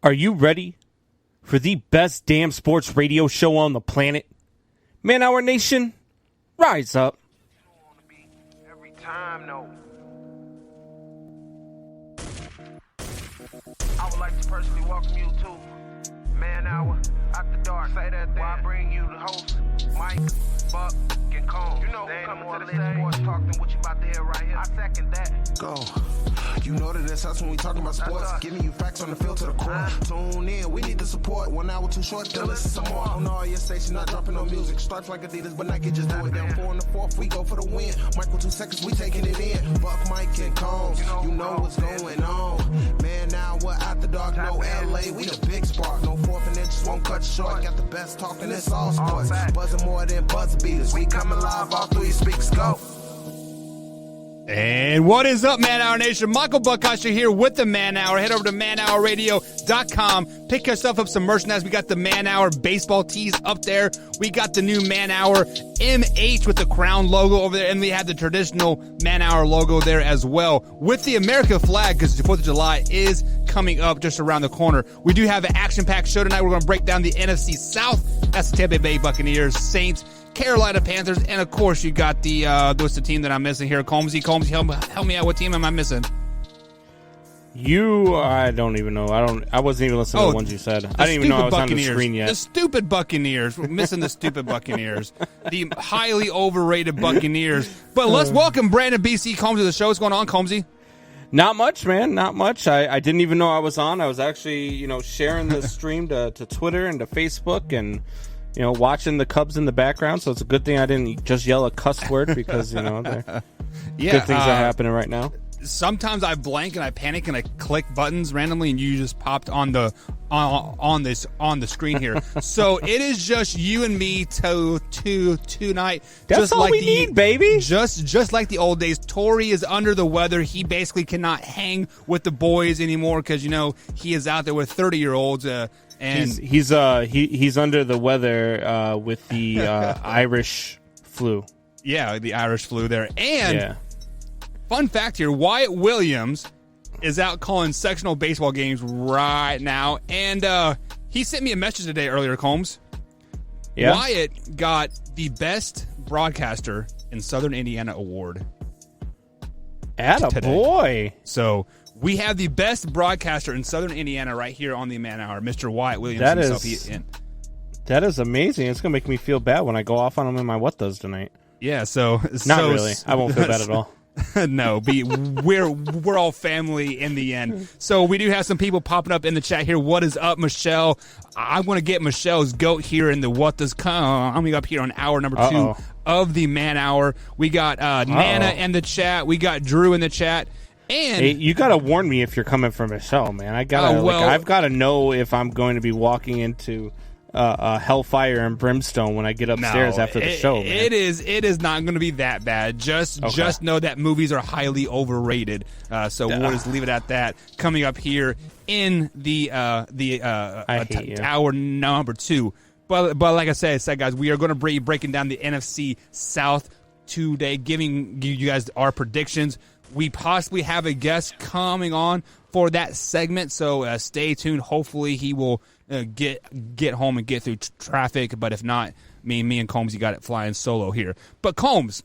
Are you ready for the best damn sports radio show on the planet? Man Hour Nation, rise up. Every time, no. I would like to personally welcome you to Man Hour After Dark. Say that then. Why I bring you the host, Mike, Buck, and Cone. You know who's coming to the stage. Sports talk than what you about to hear right here. I second that. Go. You know that it's us when we talking about sports. Giving you facts on the field to the core. Tune in, we need the support. 1 hour too short, then listen some more. On all your stations, not dropping no music. Stripes like Adidas, but Nike just do it. Down 4 in the 4th, we go for the win. Michael 2 seconds, we taking it in. Buck, Mike, and Combs, you know what's going on. Man, now we're after dark, no LA, we the big spark. No 4th and inches won't cut short. Got the best talking, it's all sports. Buzzing more than buzzer beaters. We coming live, all 3 speakers go. And what is up, Man Hour Nation? Michael Buckasher here with the Man Hour. Head over to manhourradio.com. Pick yourself up some merchandise. We got the Man Hour baseball tees up there. We got the new Man Hour MH with the crown logo over there. And we have the traditional Man Hour logo there as well with the American flag, because the 4th of July is coming up just around the corner. We do have an action-packed show tonight. We're going to break down the NFC South. That's the Tampa Bay Buccaneers, Saints, Carolina Panthers, and of course you got the what's the team that I'm missing here? Combsy, help me out. What team am I missing? I don't even know. I wasn't even listening to the ones you said. I didn't even know I was on the screen yet. The stupid Buccaneers. We're missing the stupid Buccaneers. The highly overrated Buccaneers. But let's welcome Brandon BC Combs to the show. What's going on, Combsy? Not much, man. Not much. I didn't even know I was on. I was actually, sharing the stream to Twitter and to Facebook and watching the Cubs in the background, so it's a good thing I didn't just yell a cuss word because, good things are happening right now. Sometimes I blank and I panic and I click buttons randomly, and you just popped on the screen here. So it is just you and me tonight. That's just all like we need, baby. Just like the old days. Tori is under the weather. He basically cannot hang with the boys anymore because he is out there with 30-year-olds. And he's under the weather with the Irish flu. Yeah, the Irish flu there. And fun fact here, Wyatt Williams is out calling sectional baseball games right now. And he sent me a message today earlier, Combs. Yeah. Wyatt got the best broadcaster in Southern Indiana award. Attaboy. So we have the best broadcaster in Southern Indiana right here on the Man Hour, Mr. Wyatt Williams That is amazing. It's going to make me feel bad when I go off on him in my what does tonight. Yeah, so... Not really. I won't feel bad at all. No, we're all family in the end. So we do have some people popping up in the chat here. What is up, Michelle? I want to get Michelle's goat here in the what does coming up here on hour number 2 of the Man Hour. We got Nana in the chat. We got Drew in the chat. And hey, you gotta warn me if you're coming from Michelle, man. I've gotta know if I'm going to be walking into hellfire and brimstone when I get upstairs after the show. Man. It is not going to be that bad. Just know that movies are highly overrated. So we'll just leave it at that. Coming up here in the hour number 2. But like I said, guys, we are going to be breaking down the NFC South today, giving you guys our predictions. We possibly have a guest coming on for that segment, so stay tuned. Hopefully he will get home and get through traffic, but if not, me and Combs, you got it flying solo here. But Combs,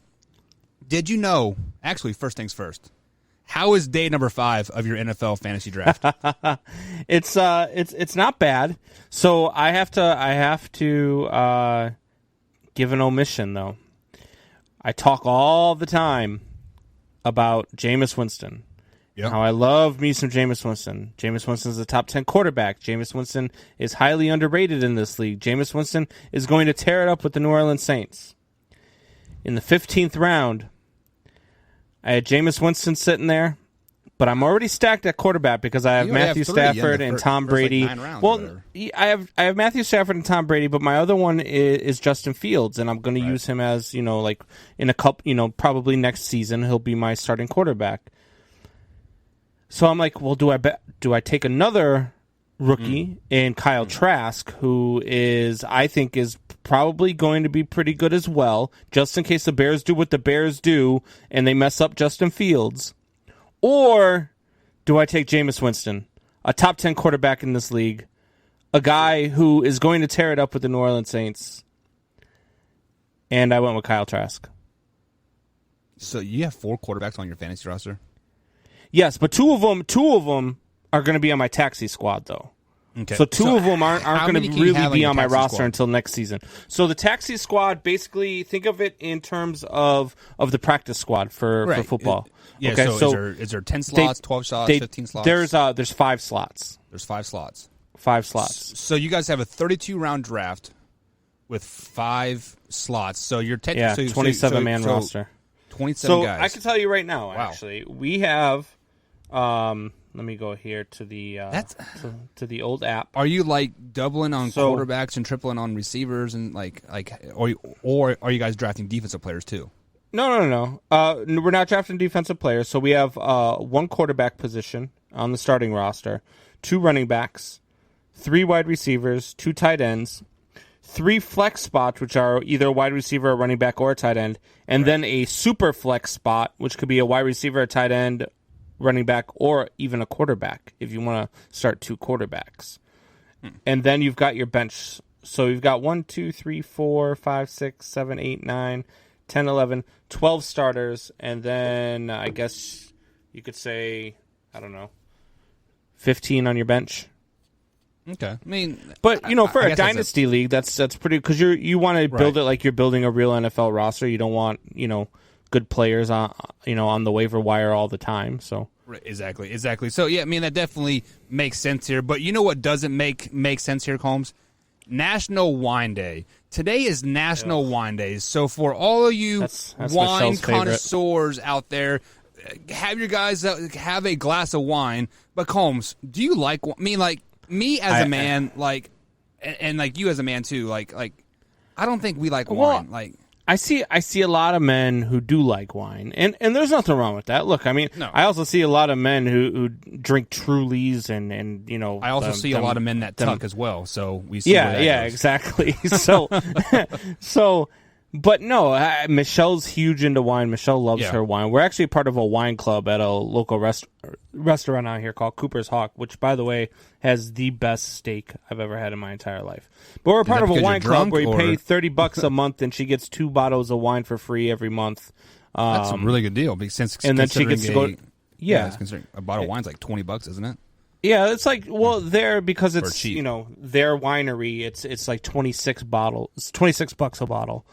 did you know, actually, first things first, how is day number 5 of your NFL fantasy draft? It's not bad. So I have to give an omission, though. I talk all the time about Jameis Winston. Yep. How I love me some Jameis Winston. Jameis Winston is a top 10 quarterback. Jameis Winston is highly underrated in this league. Jameis Winston is going to tear it up with the New Orleans Saints. In the 15th round, I had Jameis Winston sitting there, but I'm already stacked at quarterback because I have Matthew Stafford and Tom Brady. I have Matthew Stafford and Tom Brady, but my other one is Justin Fields, and I'm going to use him as, in a couple, probably next season he'll be my starting quarterback. So I'm like, well, do I take another rookie in Kyle Trask, who I think is probably going to be pretty good as well, just in case the Bears do what the Bears do and they mess up Justin Fields? Or do I take Jameis Winston? a top 10 quarterback in this league, a guy who is going to tear it up with the New Orleans Saints, and I went with Kyle Trask. So you have 4 quarterbacks on your fantasy roster? Yes, but two of them are going to be on my taxi squad, though. Okay. So two of them aren't going to really be on my roster squad? until next season. So the taxi squad, basically, think of it in terms of the practice squad for football. Okay, so is there 10 slots, 12 slots, 15 slots? There's 5 slots. There's 5 slots. 5 slots. So you guys have a 32-round draft with 5 slots. So you're 27-man roster. 27 guys. I can tell you right now, actually, we have. Let me go here to the to the old app. Are you like doubling on quarterbacks and tripling on receivers and or are you guys drafting defensive players too? No. We're not drafting defensive players. So we have 1 quarterback position on the starting roster, 2 running backs, 3 wide receivers, 2 tight ends, 3 flex spots, which are either a wide receiver, a running back, or a tight end, and then a super flex spot, which could be a wide receiver, a tight end, running back, or even a quarterback if you want to start 2 quarterbacks. And then you've got your bench. So you've got 1, 2, 3, 4, 5, 6, 7, 8, 9, 10, 11, 12 starters, and then I guess you could say, 15 on your bench. Okay, I mean, but for a dynasty league, that's pretty, because you want to build it like you're building a real NFL roster. You don't want good players on the waiver wire all the time. So exactly. So yeah, I mean that definitely makes sense here. But you know what doesn't make sense here, Combs? National Wine Day. Today is National Wine Day. So for all of you that's wine connoisseurs out there, have your guys have a glass of wine. But Combs, do you like? I mean, like me as a man, and like you as a man too. Like I don't think we like wine. Like. I see a lot of men who do like wine, and there's nothing wrong with that. Look, I mean, I also see a lot of men who drink Trulies and I also see a lot of men that tuck as well. So we see. Yeah, exactly. But no, Michelle's huge into wine. Michelle loves her wine. We're actually part of a wine club at a local restaurant out here called Cooper's Hawk, which, by the way, has the best steak I've ever had in my entire life. But we're part of a wine club where you pay $30 a month, and she gets 2 bottles of wine for free every month. That's a really good deal. And then she gets to go. Considering a bottle of wine's like $20, isn't it? Yeah, it's like because it's their winery. It's like $26 a bottle.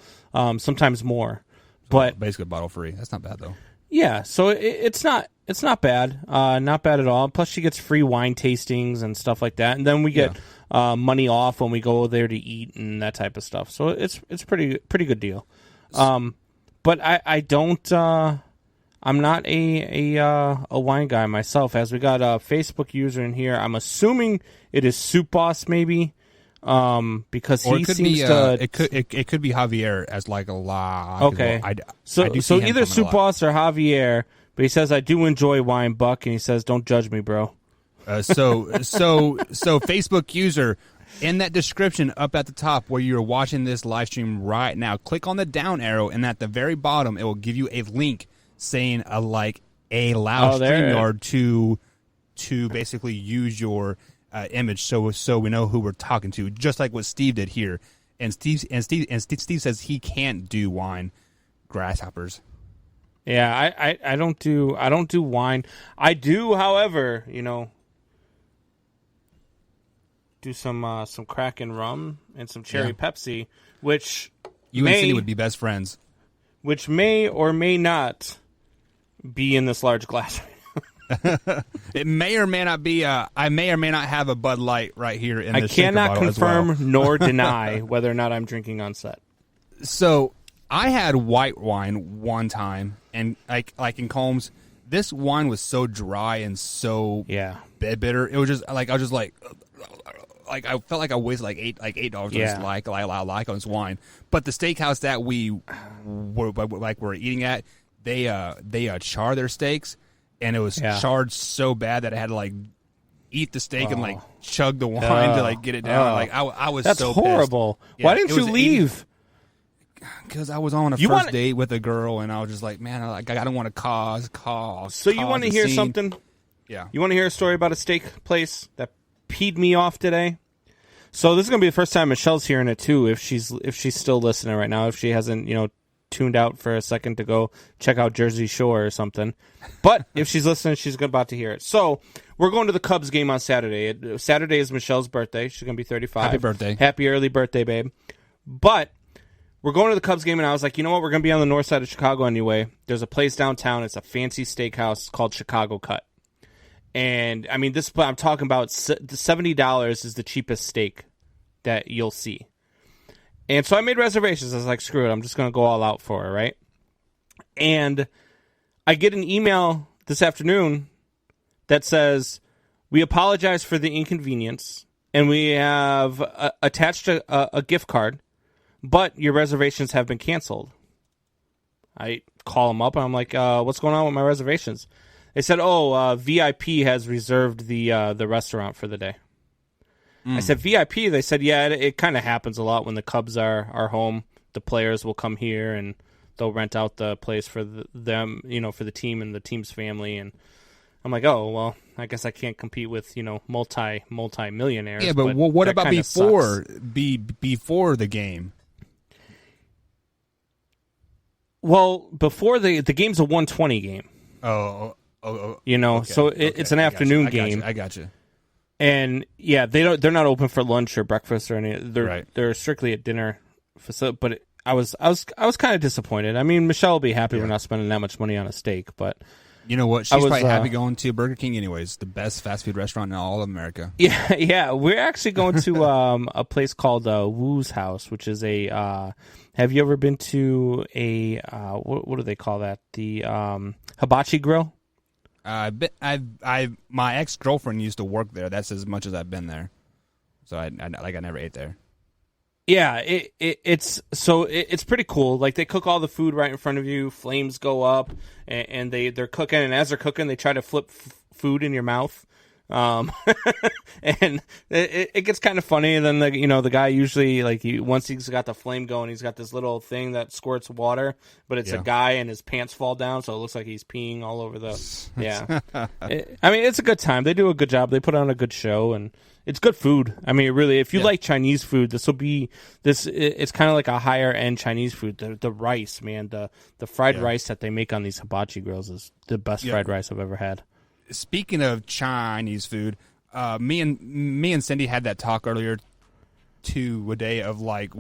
Sometimes more, but basically bottle free. That's not bad though. Yeah, so it's not bad, not bad at all. Plus, she gets free wine tastings and stuff like that, and then we get money off when we go there to eat and that type of stuff. So it's pretty good deal. But I don't. I'm not a wine guy myself. As we got a Facebook user in here, I'm assuming it is Soup Boss maybe. Because he seems to. It could be Javier as like a la. Okay, so either Soup Boss or Javier, but he says I do enjoy wine, Buck, and he says don't judge me, bro. So Facebook user, in that description up at the top where you're watching this live stream right now, click on the down arrow, and at the very bottom it will give you a link saying a loud StreamYard to basically use your. Image so we know who we're talking to, just like what Steve did here. And Steve says he can't do wine. Grasshoppers. Yeah, I don't do wine. I do, however, do some Kraken rum and some cherry Pepsi, which you and Cindy would be best friends. Which may or may not be in this large glass. It may or may not be. I may or may not have a Bud Light right here in the shaker bottle. I cannot confirm nor deny whether or not I'm drinking on set. So I had white wine one time, and like in Combs, this wine was so dry and so bitter. It was just like I was just like I felt like I wasted like $8 on this like on this wine. But the steakhouse that we were eating at, they char their steaks. And it was charred so bad that I had to like eat the steak and like chug the wine to like get it down. Like I was That's so horrible. Yeah, why didn't you leave? Because I was on a first date with a girl, and I was just like, man, I don't want to cause. So you want to hear something? Yeah. You want to hear a story about a steak place that peed me off today? So this is going to be the first time Michelle's hearing it too, if she's still listening right now, if she hasn't, tuned out for a second to go check out Jersey Shore or something. But if she's listening, she's about to hear it. So we're going to the Cubs game on Saturday. Saturday is Michelle's birthday. She's going to be 35. Happy birthday. Happy early birthday, babe. But we're going to the Cubs game, and I was like, you know what? We're going to be on the north side of Chicago anyway. There's a place downtown. It's a fancy steakhouse called Chicago Cut. And, I mean, this I'm talking about $70 is the cheapest steak that you'll see. And so I made reservations. I was like, screw it. I'm just going to go all out for it, right? And I get an email this afternoon that says, we apologize for the inconvenience, and we have attached a gift card, but your reservations have been canceled. I call them up, and I'm like, what's going on with my reservations? They said, VIP has reserved the restaurant for the day. I said, VIP? They said, yeah, it kind of happens a lot when the Cubs are home. The players will come here, and they'll rent out the place for them, for the team and the team's family. And I'm like, oh, well, I guess I can't compete with, multi-millionaires. Yeah, but what about before the game? Well, before the game's a 1:20 game. Okay. So it's an afternoon game. I got you. And yeah, they're not open for lunch or breakfast or anything. They're strictly a dinner facility. But I was kind of disappointed. I mean, Michelle will be happy we're not spending that much money on a steak, but you know what? She's probably happy going to Burger King anyways. The best fast food restaurant in all of America. Yeah. We're actually going to a place called Woo's House, which is a. Have you ever been to a what do they call that? The hibachi grill. My ex-girlfriend used to work there. That's as much as I've been there. So I never ate there. Yeah, it's pretty cool. Like, they cook all the food right in front of you. Flames go up, and they're cooking. And as they're cooking, they try to flip food in your mouth. And it gets kind of funny. And then the guy usually, once he's got the flame going, he's got this little thing that squirts water, but it's a guy and his pants fall down, so it looks like he's peeing all over the. Yeah, I mean, it's a good time. They do a good job. They put on a good show, and it's good food. I mean, really, if you like Chinese food, this will be this. It's kind of like a higher end Chinese food. The rice, man, the fried rice that they make on these hibachi grills is the best fried rice I've ever had. Speaking of Chinese food, me and Cindy had that talk earlier today of like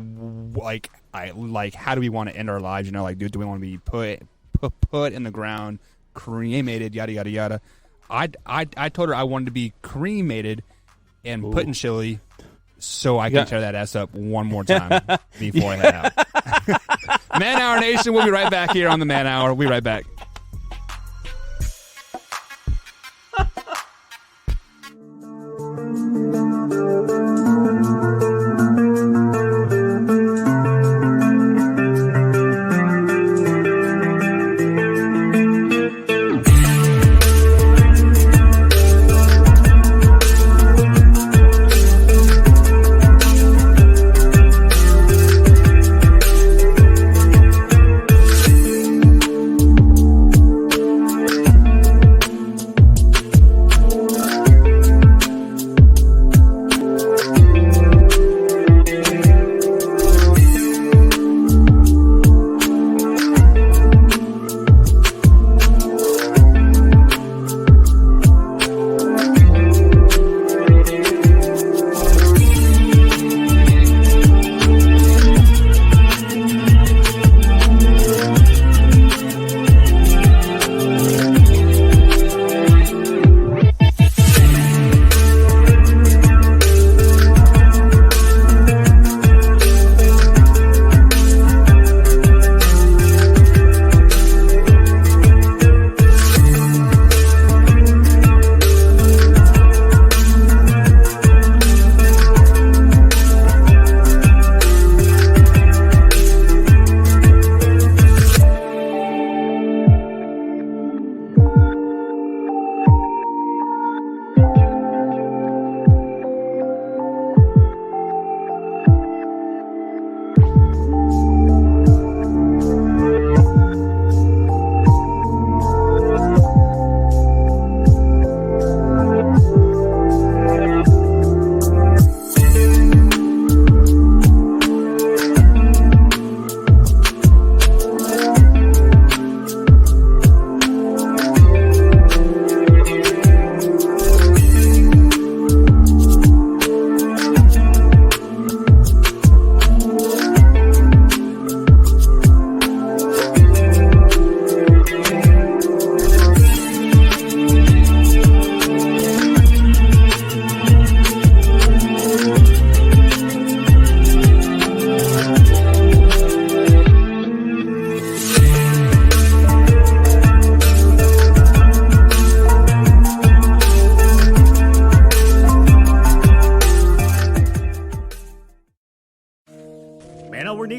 how do we want to end our lives? Do we want to be put in the ground, cremated, yada yada yada. I told her I wanted to be cremated and put in chili, so I can tear that ass up one more time before I head out. Man Hour Nation, we'll be right back here on the Man Hour. We'll be right back.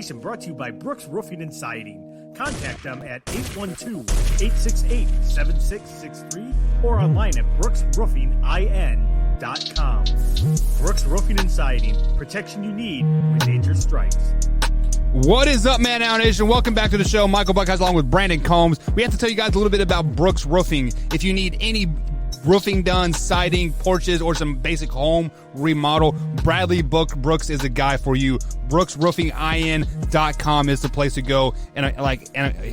presentation brought to you by Brooks Roofing and Siding. Contact them at 812-868-7663 or online at brooksroofingin.com. Brooks Roofing and Siding. Protection you need when nature strikes. What is up, Man Now Nation? Welcome back to the show. Michael Buckhouse along with Brandon Combs. We have to tell you guys a little bit about Brooks Roofing. If you need any roofing done, siding, porches, or some basic home remodel, Bradley Brooks is a guy for you. BrooksRoofingIN.com is the place to go, and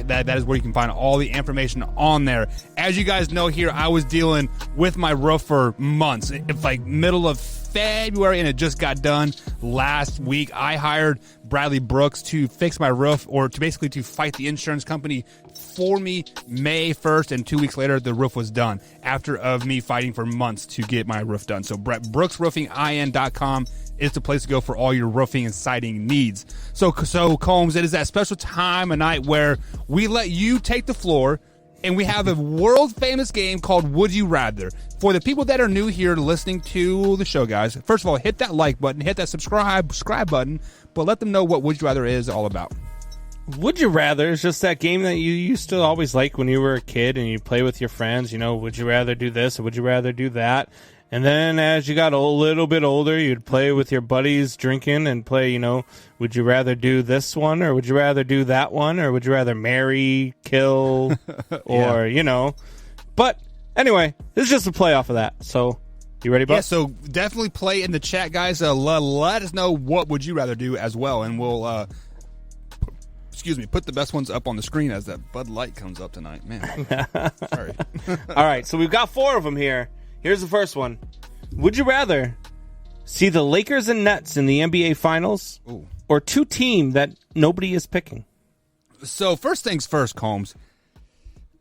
that is where you can find all the information on there. As you guys know here, I was dealing with my roof for months. It's like middle of February, and it just got done last week. I hired Bradley Brooks to fix my roof, or to basically to fight the insurance company for me May 1st, and 2 weeks later, the roof was done after of me fighting for months to get my roof done. So BrooksRoofingIN.com is the place to go for all your roofing and siding needs. So Combs, it is that special time of night where we let you take the floor, and we have a world-famous game called Would You Rather. For the people that are new here listening to the show, guys, first of all, hit that like button, hit that subscribe button, but let them know what Would You Rather is all about. Would You Rather is just that game that you used to always like when you were a kid and you play with your friends. You know, would you rather do this or would you rather do that? And then as you got a little bit older, you'd play with your buddies drinking and play, you know, would you rather do this one or would you rather do that one? Or would you rather marry, kill, or, you know. But anyway, this is just a play off of that. So you ready, Buck? Yeah, so definitely play in the chat, guys. Let us know what would you rather do as well. And we'll, put the best ones up on the screen as that Bud Light comes up tonight. Man, sorry. All right, so we've got 4 of them here. Here's the first one. Would you rather see the Lakers and Nets in the NBA Finals, or 2 teams that nobody is picking? So first things first, Combs.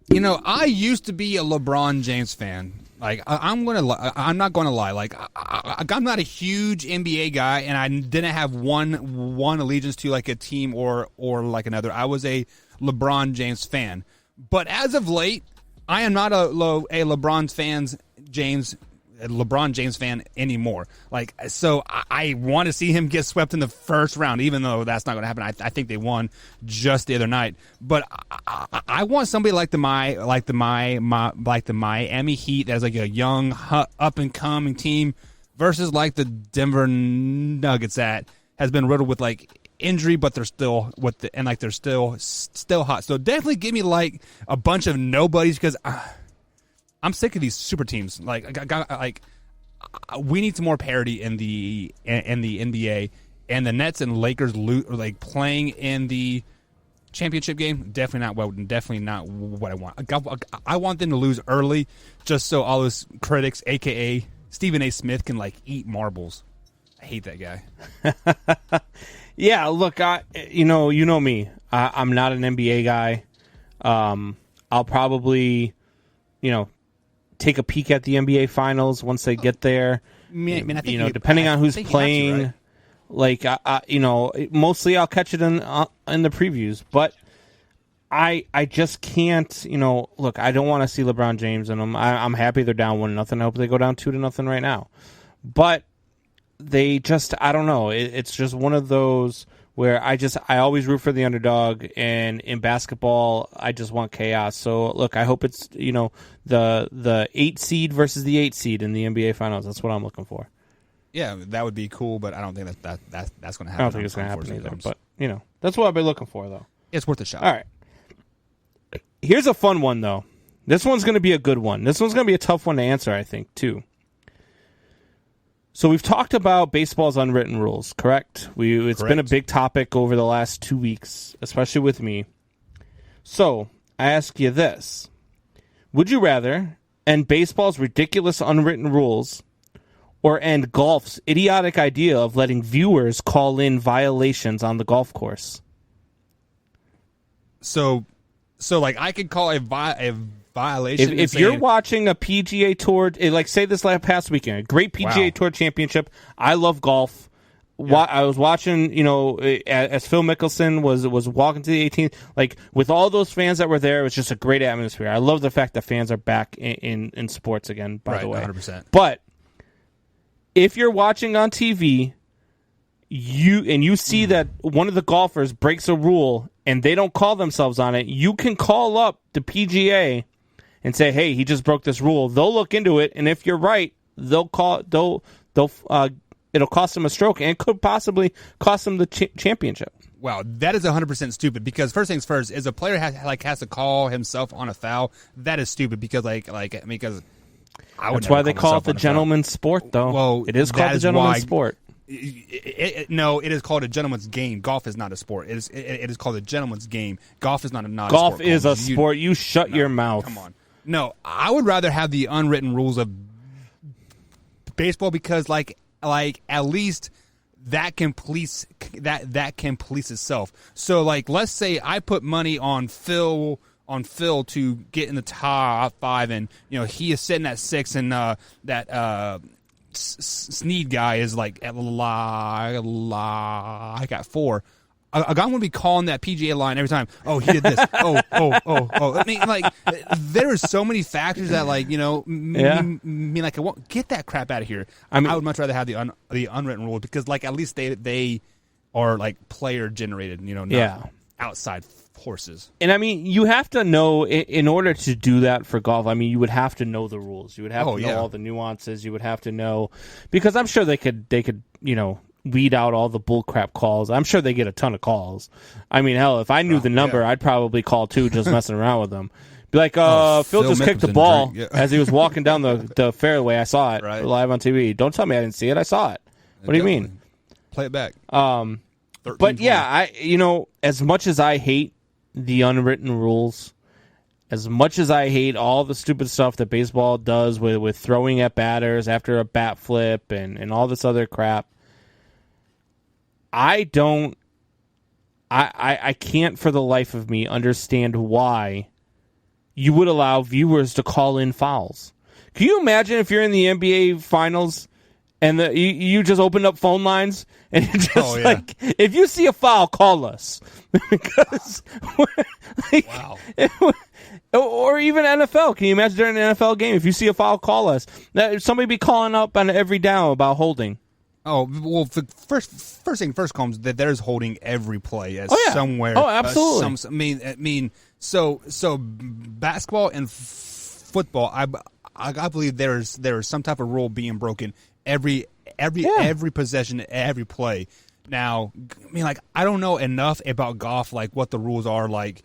You know, I used to be a LeBron James fan. Like, I'm not going to lie. Like, I'm not a huge NBA guy, and I didn't have one allegiance to like a team or like another. I was a LeBron James fan. But as of late, I am not a LeBron James fan anymore. Like, so I want to see him get swept in the first round, even though that's not going to happen. I think they won just the other night. But I want somebody like the Miami Heat that's like a young up and coming team versus like the Denver Nuggets that has been riddled with like injury, but they're still they're still hot. So definitely give me like a bunch of nobodies, because I'm sick of these super teams. We need some more parity in the NBA, and the Nets and Lakers like playing in the championship game. Definitely not what I want. I want them to lose early, just so all those critics, aka Stephen A. Smith, can like eat marbles. I hate that guy. Yeah, look, you know me. I'm not an NBA guy. I'll probably, take a peek at the NBA Finals once they get there. I think depending on who's playing, right? Mostly I'll catch it in the previews. But I just can't. Look, I don't want to see LeBron James in them. I'm happy they're down 1-0. I hope they go down 2-0 right now. But they just, I don't know. It's just one of those where I always root for the underdog, and in basketball, I just want chaos. So look, I hope it's the 8 seed versus the 8 seed in the NBA Finals. That's what I'm looking for. Yeah, that would be cool, but I don't think that's going to happen. I don't think it's going to happen either. But that's what I've been looking for, though. It's worth a shot. All right. Here's a fun one, though. This one's going to be a good one. This one's going to be a tough one to answer, I think, too. So we've talked about baseball's unwritten rules, correct? It's been a big topic over the last 2 weeks, especially with me. So I ask you this. Would you rather end baseball's ridiculous unwritten rules or end golf's idiotic idea of letting viewers call in violations on the golf course? So like I could call a violation. If you're watching a PGA Tour, like say this past weekend, a great PGA Tour championship. I love golf. Yeah. I was watching, as Phil Mickelson was walking to the 18th, like with all those fans that were there, it was just a great atmosphere. I love the fact that fans are back in sports again, by the way. 100%. But if you're watching on TV you see that one of the golfers breaks a rule and they don't call themselves on it, you can call up the PGA and say, "Hey, he just broke this rule." They'll look into it, and if you're right, it'll cost them a stroke and could possibly cost them the championship. Wow, that is 100% stupid. Because first things first, is a player has to call himself on a foul. That is stupid because because that's why they call it the gentleman's sport, though. Well, it is called the gentleman's sport. No, it is called a gentleman's game. Golf is not a sport. It is called a gentleman's game. Golf is not a sport. Golf is a sport. You shut your mouth. Come on. No, I would rather have the unwritten rules of baseball because, like at least that can police itself. So, like, let's say I put money on Phil to get in the top 5, and he is sitting at 6, and that Sneed guy is like I got 4. I'm going to be calling that PGA line every time. Oh, he did this. Oh. I mean, like, there are so many factors that, like, mean, like, I won't get that crap out of here. I would much rather have the unwritten rule because, like, at least they are like player generated. Not outside forces. And I mean, you have to know in order to do that for golf. I mean, you would have to know the rules. You would have to know all the nuances. You would have to know because I'm sure they could weed out all the bullcrap calls. I'm sure they get a ton of calls. I mean, hell, if I knew the number, I'd probably call too, just messing around with them. Be like, Phil just kicked the ball as he was walking down the fairway. I saw it live on TV. Don't tell me I didn't see it. I saw it. What do you mean? Play it back. But yeah, as much as I hate the unwritten rules, as much as I hate all the stupid stuff that baseball does with throwing at batters after a bat flip and all this other crap, I can't for the life of me understand why you would allow viewers to call in fouls. Can you imagine if you're in the NBA Finals and you just opened up phone lines and you're just like, if you see a foul, call us. Because like, wow. Or even NFL. Can you imagine during an NFL game, if you see a foul, call us. Somebody be calling up on every down about holding. Oh, well, first thing first comes that there's holding every play somewhere. Oh, absolutely. I mean, so basketball and football, I believe there is some type of rule being broken every possession, every play. Now, I mean, like, I don't know enough about golf, like what the rules are. Like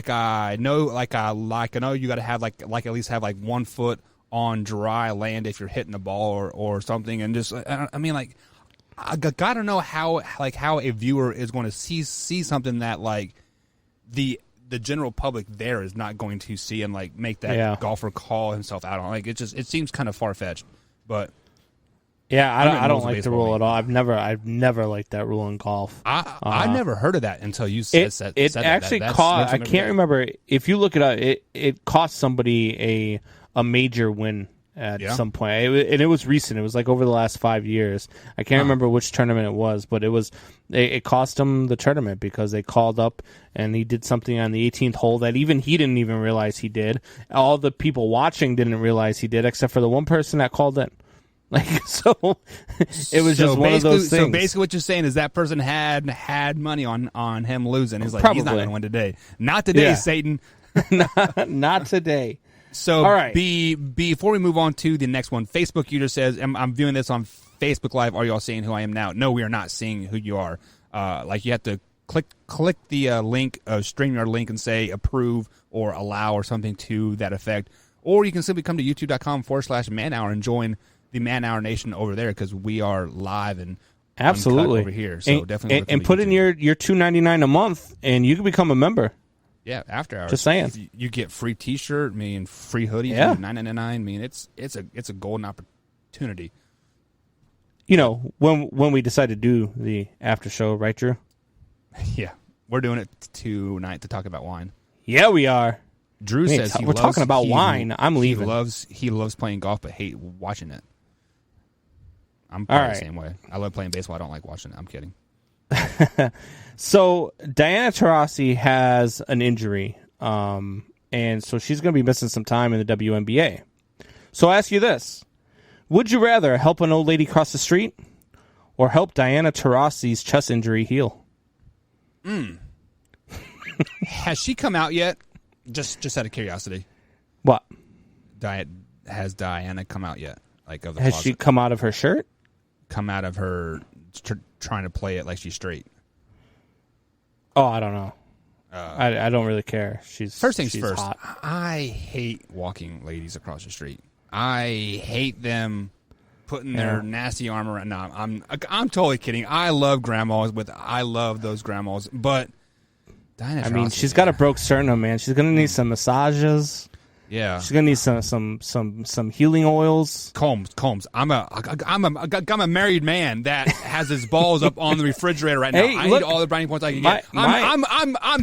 I know you got to have like at least have like 1 foot on dry land if you're hitting the ball or something, and just I mean, like, I gotta know how a viewer is going to see something that like the general public there is not going to see and like make that golfer call himself out on. Like, it seems kind of far fetched, but yeah, I don't like the rule at all. I've never liked that rule in golf. I never heard of that until you said it that. Actually cost. I can't remember if you look it up. It cost somebody a major win at some point, and it was recent. It was like over the last 5 years. I can't remember which tournament it was, but it cost him the tournament because they called up and he did something on the 18th hole that even he didn't even realize he did. All the people watching didn't realize he did, except for the one person that called in. Like, so it was just one of those things. So basically, what you're saying is that person had money on him losing. He's like, he's not going to win today. Not today, Satan. not today. So, all right. Before we move on to the next one, Facebook user says, I'm viewing this on Facebook Live. Are y'all seeing who I am now? No, we are not seeing who you are. Like, you have to click the link, StreamYard link, and say approve or allow or something to that effect. Or you can simply come to youtube.com/manhour and join the Man Hour Nation over there because we are live and absolutely over here. So definitely and put in your $2.99 a month, and you can become a member. Yeah, after hours. Just saying, you get free T-shirt, free hoodie, $9.99. It's a golden opportunity. When we decide to do the after show, right, Drew? Yeah, we're doing it tonight to talk about wine. Yeah, we are. Drew says we're talking about wine. I'm leaving. He loves playing golf, but hate watching it. I'm probably the same way. I love playing baseball. I don't like watching it. I'm kidding. So Diana Taurasi has an injury, and so she's going to be missing some time in the WNBA. So I ask you this: would you rather help an old lady cross the street, or help Diana Taurasi's chest injury heal? Has she come out yet? Just out of curiosity. What? Has Diana come out yet? Like, of the Has closet? she come out of her shirt? Come out of her trying to play it like she's straight? Oh, I don't know. I don't really care. First things she's first. Hot. I hate walking ladies across the street. I hate them putting their nasty arm around. No, I'm totally kidding. I love grandmas. I love those grandmas. But Diana, I mean, she's got a broke sternum, man. She's gonna need some massages. Yeah, she's gonna need some healing oils. Combs. I'm a married man that has his balls up on the refrigerator right now. Hey, I look, need all the brownie points I can get. I'm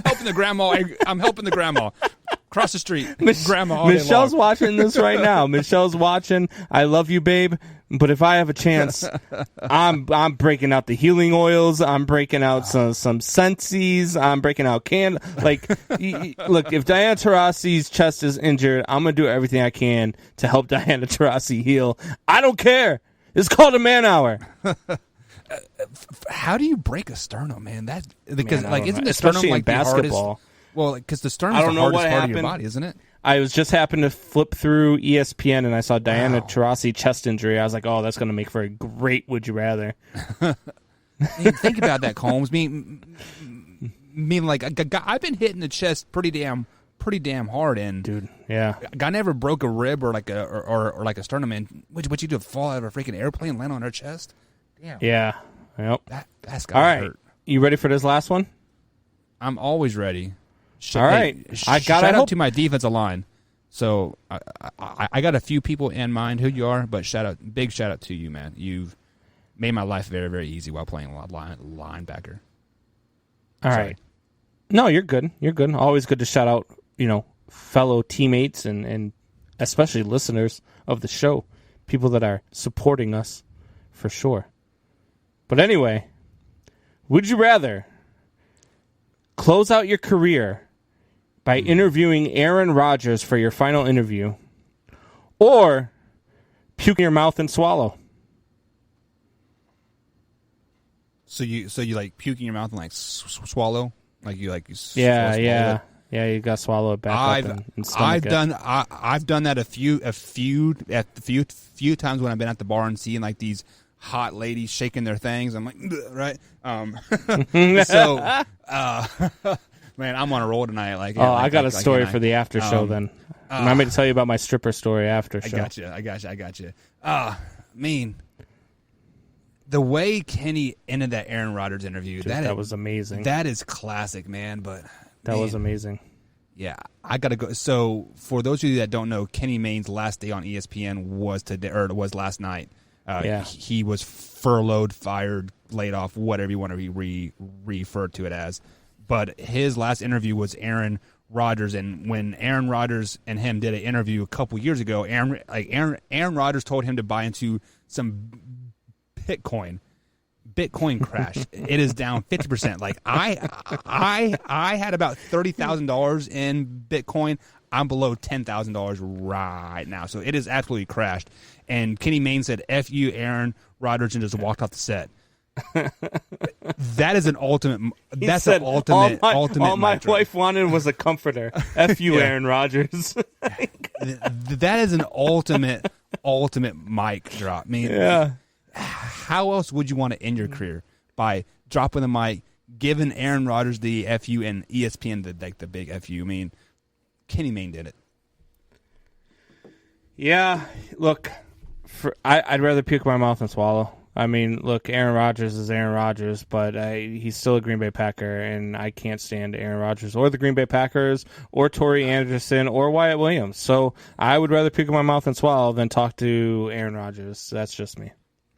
helping the grandma. I'm helping the grandma across the street. Grandma. Michelle's watching this right now. Michelle's watching. I love you, babe. But if I have a chance, I'm breaking out the healing oils. I'm breaking out some Sensies. I'm breaking out Like, look, if Diana Taurasi's chest is injured, I'm gonna do everything I can to help Diana Taurasi heal. I don't care. It's called a man hour. How do you break a sternum, man? Isn't the Especially sternum like in basketball? The hardest? Well, because the sternum I is don't the know hardest what part of happened. your body, isn't it? I was just happened to flip through ESPN and I saw Diana Taurasi chest injury. I was like, oh, that's going to make for a great Would You Rather. Think about that, Combs. Like, I've been hitting the chest pretty damn hard, and dude, yeah, I never broke a rib or like a sternum. And what you do? Fall out of a freaking airplane, and land on her chest? Damn. Yeah. Yep. That's gotta all right. hurt. You ready for this last one? I'm always ready. All right. Shout out to my defensive line. So I got a few people in mind who you are, but big shout out to you, man. You've made my life very, very easy while playing linebacker. All right. No, you're good. You're good. Always good to shout out, fellow teammates and especially listeners of the show, people that are supporting us for sure. But anyway, would you rather close out your career by interviewing Aaron Rodgers for your final interview, or puke in your mouth and swallow? So you like puke in your mouth and like swallow, like you like yeah. It? You gotta swallow it back up and I've it. done that a few times when I've been at the bar and seeing like these hot ladies shaking their things. I'm like, right. Man, I'm on a roll tonight. I got a story for the after show. Then remind me to tell you about my stripper story after show. I got you. Man, the way Kenny ended that Aaron Rodgers interview, dude, that was amazing. That is classic, man. But that was amazing. Yeah, I gotta go. So for those of you that don't know, Kenny Mayne's last day on ESPN was last night. He was furloughed, fired, laid off, whatever you want to refer to it as. But his last interview was Aaron Rodgers, and when Aaron Rodgers and him did an interview a couple years ago, Aaron Rodgers told him to buy into some Bitcoin. Bitcoin crashed. It is down 50%. Like I had about $30,000 in Bitcoin. I'm below $10,000 right now, so it is absolutely crashed. And Kenny Mayne said, "F you, Aaron Rodgers," and just walked off the set. That is an ultimate. That's the ultimate. All my wife wanted was a comforter. F you, Aaron Rodgers. That is an ultimate mic drop. I mean, how else would you want to end your career? By dropping the mic, giving Aaron Rodgers the FU and ESPN the big FU. I mean, Kenny Mayne did it. Yeah, look, I'd rather puke my mouth than swallow. I mean, look, Aaron Rodgers is Aaron Rodgers, but he's still a Green Bay Packer, and I can't stand Aaron Rodgers or the Green Bay Packers or Torrey Anderson or Wyatt Williams. So I would rather puke in my mouth than swallow than talk to Aaron Rodgers. That's just me.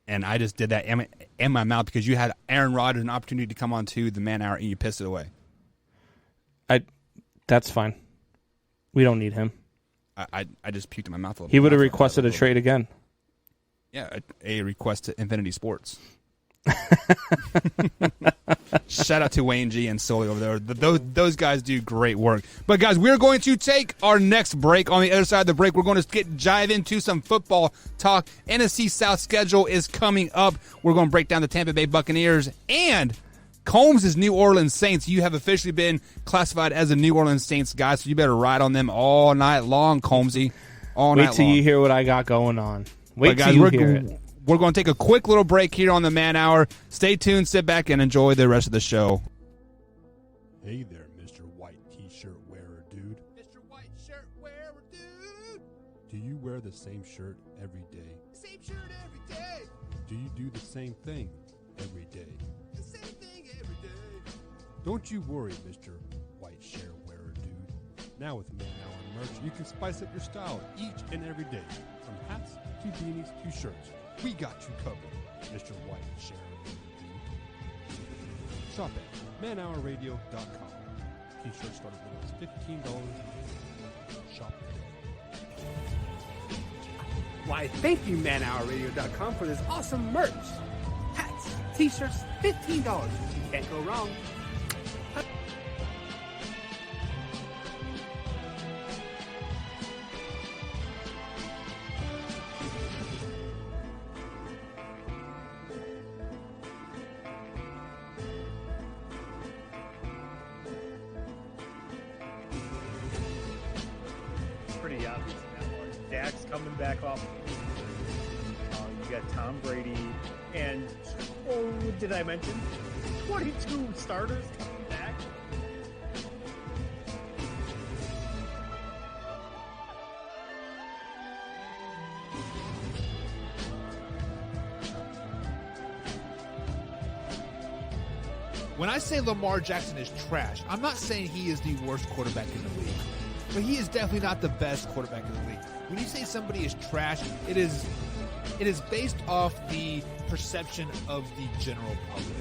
And I just did that in my mouth because you had Aaron Rodgers an opportunity to come on to the man hour, and you pissed it away. That's fine. We don't need him. I just puked in my mouth a little bit. He would have requested a trade again. Yeah, a request to Infinity Sports. Shout out to Wayne G and Sully over there. Those guys do great work. But, guys, we're going to take our next break. On the other side of the break, we're going to dive into some football talk. NFC South schedule is coming up. We're going to break down the Tampa Bay Buccaneers and Combs' New Orleans Saints. You have officially been classified as a New Orleans Saints guy, so you better ride on them all night long, Combsy. Wait till you hear what I got going on. Wait till you hear it. We're going to take a quick little break here on the Man Hour. Stay tuned, sit back, and enjoy the rest of the show. Hey there, Mr. White T-shirt wearer dude. Mr. White shirt wearer dude. Do you wear the same shirt every day? Same shirt every day. Do you do the same thing every day? The same thing every day. Don't you worry, Mr. White shirt wearer dude. Now with Man Hour merch, you can spice up your style each and every day. From hats to beanies to shirts. We got you covered, Mr. White shirt wearer dude. Shop at manhourradio.com. T-shirts start at $15. Shop today. Why, thank you, manhourradio.com, for this awesome merch. Hats, t-shirts, $15. You can't go wrong. Pretty obvious in that one. Dak's coming back off. You got Tom Brady and, did I mention 22 starters coming back? When I say Lamar Jackson is trash, I'm not saying he is the worst quarterback in the league. But he is definitely not the best quarterback in the league. When you say somebody is trash, it is based off the perception of the general public.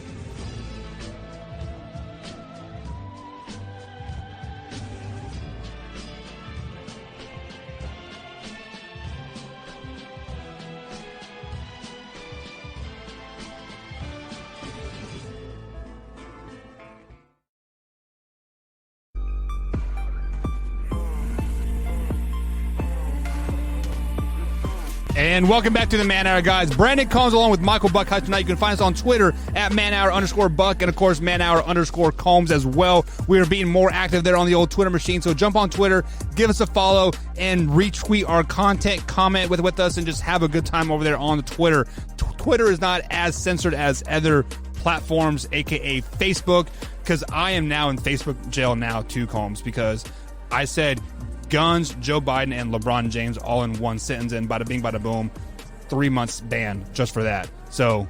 And welcome back to the Man Hour, guys. Brandon Combs along with Michael Buckheim tonight. You can find us on Twitter at manhour_Buck and, of course, manhour_Combs as well. We are being more active there on the old Twitter machine. So jump on Twitter, give us a follow, and retweet our content, comment with us, and just have a good time over there on the Twitter. Twitter is not as censored as other platforms, a.k.a. Facebook, because I am now in Facebook jail now too, Combs, because I said guns, Joe Biden, and LeBron James all in one sentence, and bada bing, bada boom, 3 months ban just for that. So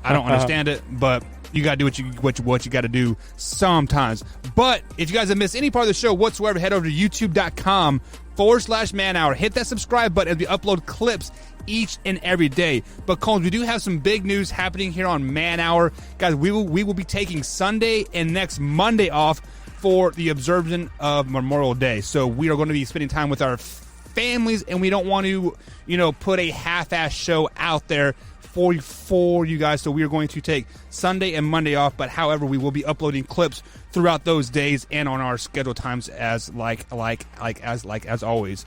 I don't understand it, but you got to do what you got to do sometimes. But if you guys have missed any part of the show whatsoever, head over to youtube.com/Man Hour. Hit that subscribe button as we upload clips each and every day. But Combs, we do have some big news happening here on Man Hour. Guys, we will be taking Sunday and next Monday off for the observance of Memorial Day. So we are going to be spending time with our families, and we don't want to, put a half-ass show out there for you guys. So we are going to take Sunday and Monday off, but however, we will be uploading clips throughout those days and on our scheduled times as always.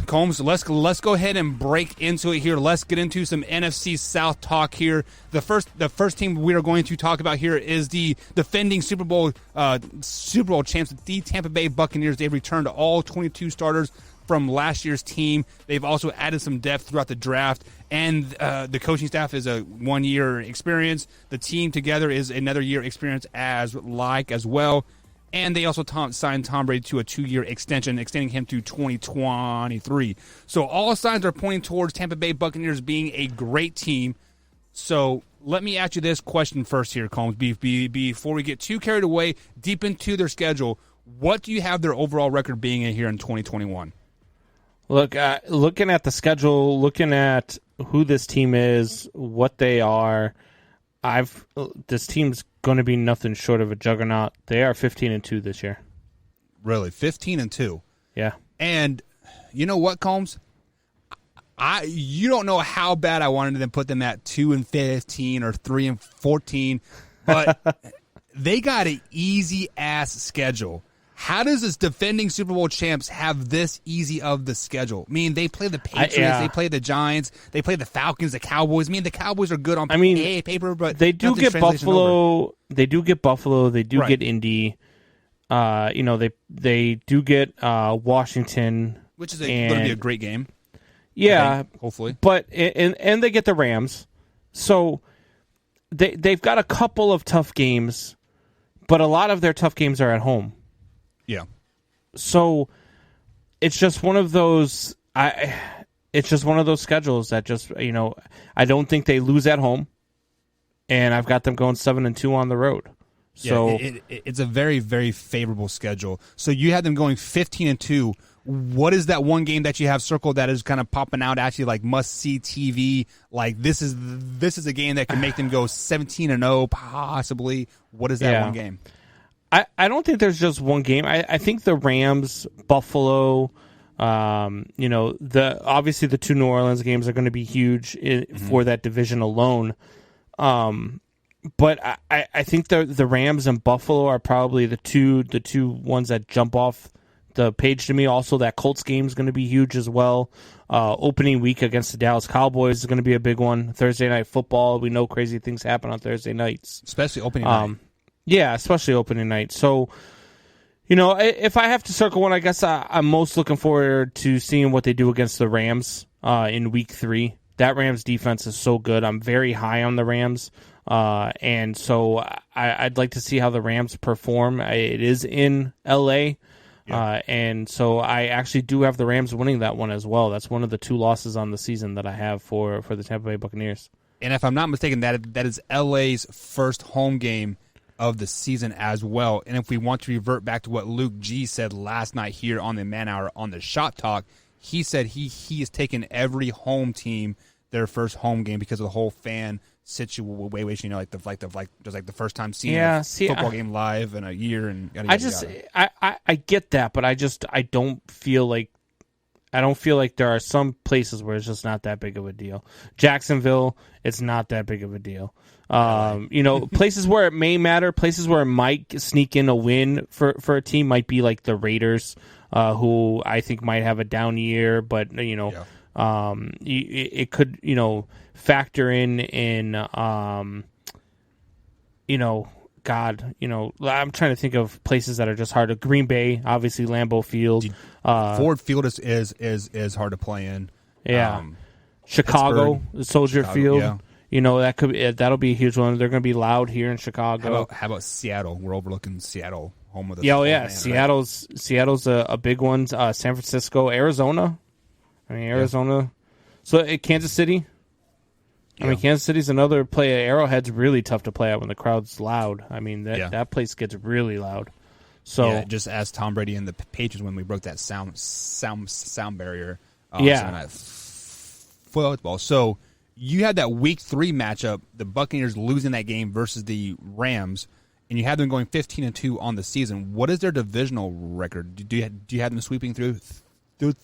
Combs, let's go ahead and break into it here. Let's get into some NFC South talk here. The first team we are going to talk about here is the defending Super Bowl champs, the Tampa Bay Buccaneers. They've returned all 22 starters from last year's team. They've also added some depth throughout the draft, and the coaching staff is a 1 year experience. The team together is another year experience as well. And they also signed Tom Brady to a 2-year extension, extending him to 2023. So all signs are pointing towards Tampa Bay Buccaneers being a great team. So let me ask you this question first here, Combs, before we get too carried away deep into their schedule. What do you have their overall record being in here in 2021? Look, looking at the schedule, looking at who this team is, what they are, this team's going to be nothing short of a juggernaut. They are 15-2 this year. Really, 15-2. Yeah. And you know what, Combs? You don't know how bad I wanted them to put them at 2-15 or 3-14, but they got an easy ass schedule. How does this defending Super Bowl champs have this easy of the schedule? I mean, they play the Patriots, they play the Giants, they play the Falcons, the Cowboys. I mean, the Cowboys are good on paper, but they do get Buffalo. Over. They do get Buffalo. They do get Indy. They do get Washington, which is going to be a great game. Yeah, hopefully. But and they get the Rams, so they've got a couple of tough games, but a lot of their tough games are at home. Yeah. So it's just one of those. It's just one of those schedules that just I don't think they lose at home, and I've got them going 7-2 on the road. So it's a very, very favorable schedule. So you had them going 15-2. What is that one game that you have circled that is kind of popping out at you like must-see TV? Like this is a game that can make them go 17-0 possibly. What is that one game? I don't think there's just one game. I think the Rams, Buffalo, obviously the two New Orleans games are going to be huge for that division alone. But I think the Rams and Buffalo are probably the two ones that jump off the page to me. Also, that Colts game is going to be huge as well. Opening week against the Dallas Cowboys is going to be a big one. Thursday Night Football. We know crazy things happen on Thursday nights, especially opening night. Yeah, especially opening night. So, if I have to circle one, I guess I'm most looking forward to seeing what they do against the Rams in Week 3. That Rams defense is so good. I'm very high on the Rams. And so I'd like to see how the Rams perform. It is in L.A., and so I actually do have the Rams winning that one as well. That's one of the 2 losses on the season that I have for the Tampa Bay Buccaneers. And if I'm not mistaken, that is L.A.'s first home game of the season as well. And if we want to revert back to what Luke G said last night here on the Man Hour on the Shot Talk, he said he has taken every home team their first home game because of the whole fan situation, like the first time seeing a football game live in a year, and I get that, but I don't feel like there are some places where it's just not that big of a deal. Jacksonville, it's not that big of a deal. Places where it may matter, places where it might sneak in a win for a team might be like the Raiders, who I think might have a down year, but it could factor in I'm trying to think of places that are just hard. Green Bay, obviously Lambeau Field. Ford Field is hard to play in. Yeah. Chicago, Soldier Field. Yeah. That'll be a huge one. They're going to be loud here in Chicago. How about Seattle? We're overlooking Seattle, home of the Seattle's a big one. San Francisco, Arizona. Arizona. So Kansas City. Yeah. Kansas City's another play. Arrowhead's really tough to play at when the crowd's loud. That place gets really loud. So just as Tom Brady and the Patriots when we broke that sound barrier. Football. So you had that Week 3 matchup, the Buccaneers losing that game versus the Rams, and you had them going 15-2 on the season. What is their divisional record? Do you have them sweeping through the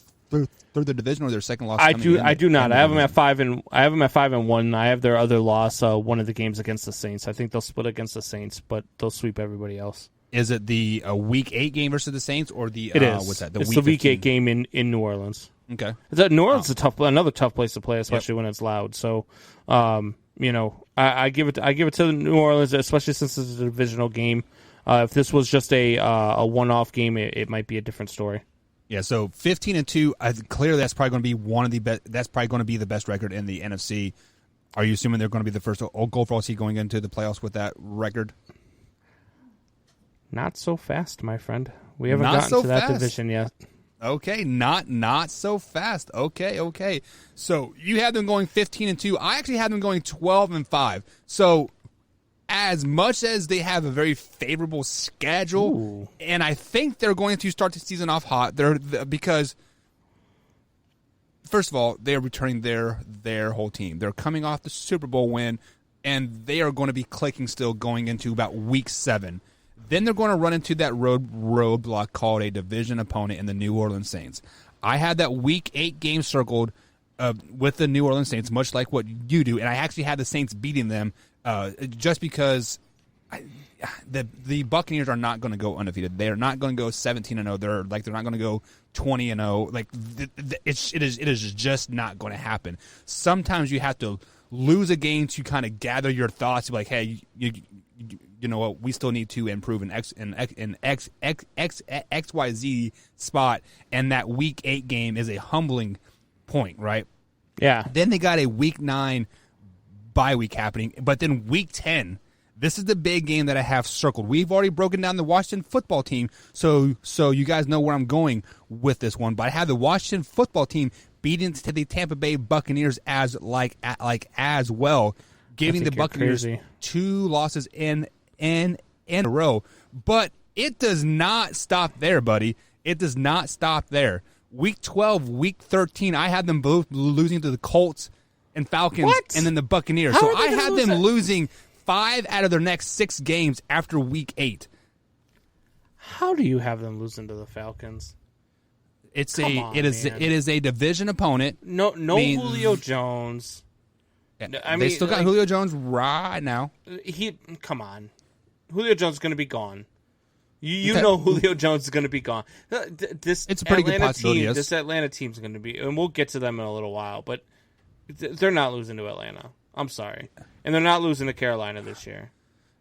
division or their second loss? I do not. I have them at 5-1. I have their other loss, one of the games against the Saints. I think they'll split against the Saints, but they'll sweep everybody else. Is it the Week 8 game versus the Saints or the? It is. What's that? It's the Week 8 game in New Orleans. Okay. New Orleans is another tough place to play, especially when it's loud. So, I give it to New Orleans, especially since it's a divisional game. If this was just a one-off game, it might be a different story. Yeah, so 15-2. Clearly, that's probably going to be one of the best. That's probably going to be the best record in the NFC. Are you assuming they're going to be the first goal for us going into the playoffs with that record? Not so fast, my friend. We haven't gotten to that division yet. Okay, not so fast. Okay. So you had them going 15-2. I actually had them going 12-5. So as much as they have a very favorable schedule, and I think they're going to start the season off hot, because first of all, they are returning their whole team. They're coming off the Super Bowl win, and they are going to be clicking still going into about Week 7. Then they're going to run into that roadblock called a division opponent in the New Orleans Saints. I had that Week 8 game circled. with the New Orleans Saints, much like what you do, and I actually had the Saints beating them just because the Buccaneers are not going to go undefeated. They are not going to go 17-0. They're not going to go 20-0. Like it is just not going to happen. Sometimes you have to lose a game to kind of gather your thoughts. Like, hey, you know what? We still need to improve in XYZ spot, and that Week 8 game is a humbling point, right? Yeah. Then they got a Week 9 bye week happening, but then Week 10. This is the big game that I have circled. We've already broken down the Washington football team, so you guys know where I'm going with this one. But I have the Washington football team beating to the Tampa Bay Buccaneers as well, giving the Buccaneers 2 losses in a row. But it does not stop there, buddy. It does not stop there. Week 12, Week 13, I had them both losing to the Colts and Falcons, and then the Buccaneers. So I had them losing 5 out of their next 6 games after Week 8. How do you have them losing to the Falcons? It is a division opponent. No, Julio Jones. They still got Julio Jones right now. Come on, Julio Jones is going to be gone. You know Julio Jones is going to be gone. It's a pretty good possibility. This Atlanta team's going to be, and we'll get to them in a little while, but they're not losing to Atlanta. I'm sorry. And they're not losing to Carolina this year.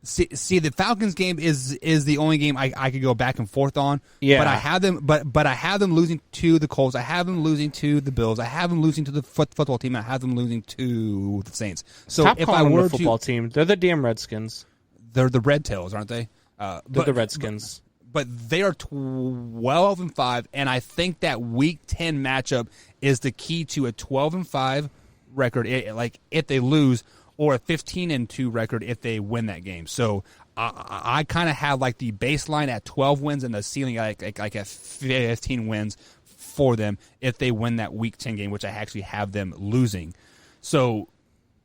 See, the Falcons game is the only game I could go back and forth on. Yeah. But I have them but I have them losing to the Colts. I have them losing to the Bills. I have them losing to the football team. I have them losing to the Saints. So Stop if calling I were them the football team, they're the damn Redskins. They're the Red Tails, aren't they? They're the Redskins. But they are 12-5, and I think that Week 10 matchup is the key to a 12-5 record. Like if they lose, or a 15-2 record if they win that game. So I kind of have like the baseline at 12 wins and the ceiling like at 15 wins for them if they win that Week 10 game, which I actually have them losing. So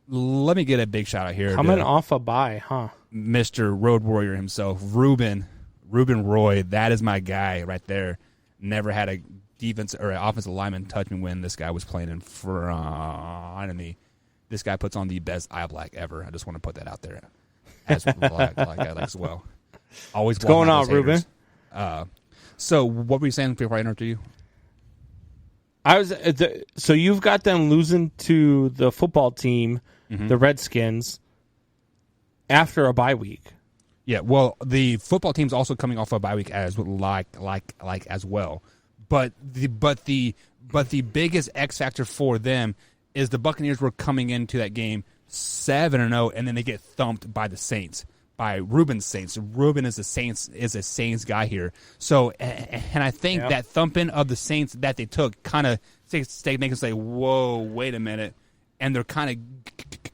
let me get a big shout out here. Coming off a bye, huh? Mr. Road Warrior himself, Ruben Roy. That is my guy right there. Never had a defense or an offensive lineman touch me when this guy was playing in front of me. This guy puts on the best eye black ever. I just want to put that out there as black I like as well. Always what's going on, Ruben? So what were you saying before I interrupted you? So you've got them losing to the football team, the Redskins, after a bye week. Yeah, well, the football team's also coming off a bye week as as well. But the biggest X factor for them is the Buccaneers were coming into that game 7-0, and then they get thumped by the Saints, by Ruben's Saints. Ruben is a Saints guy here. So, and I think that thumping of the Saints that they took kind of make them say, "Whoa, wait a minute," and they're kind of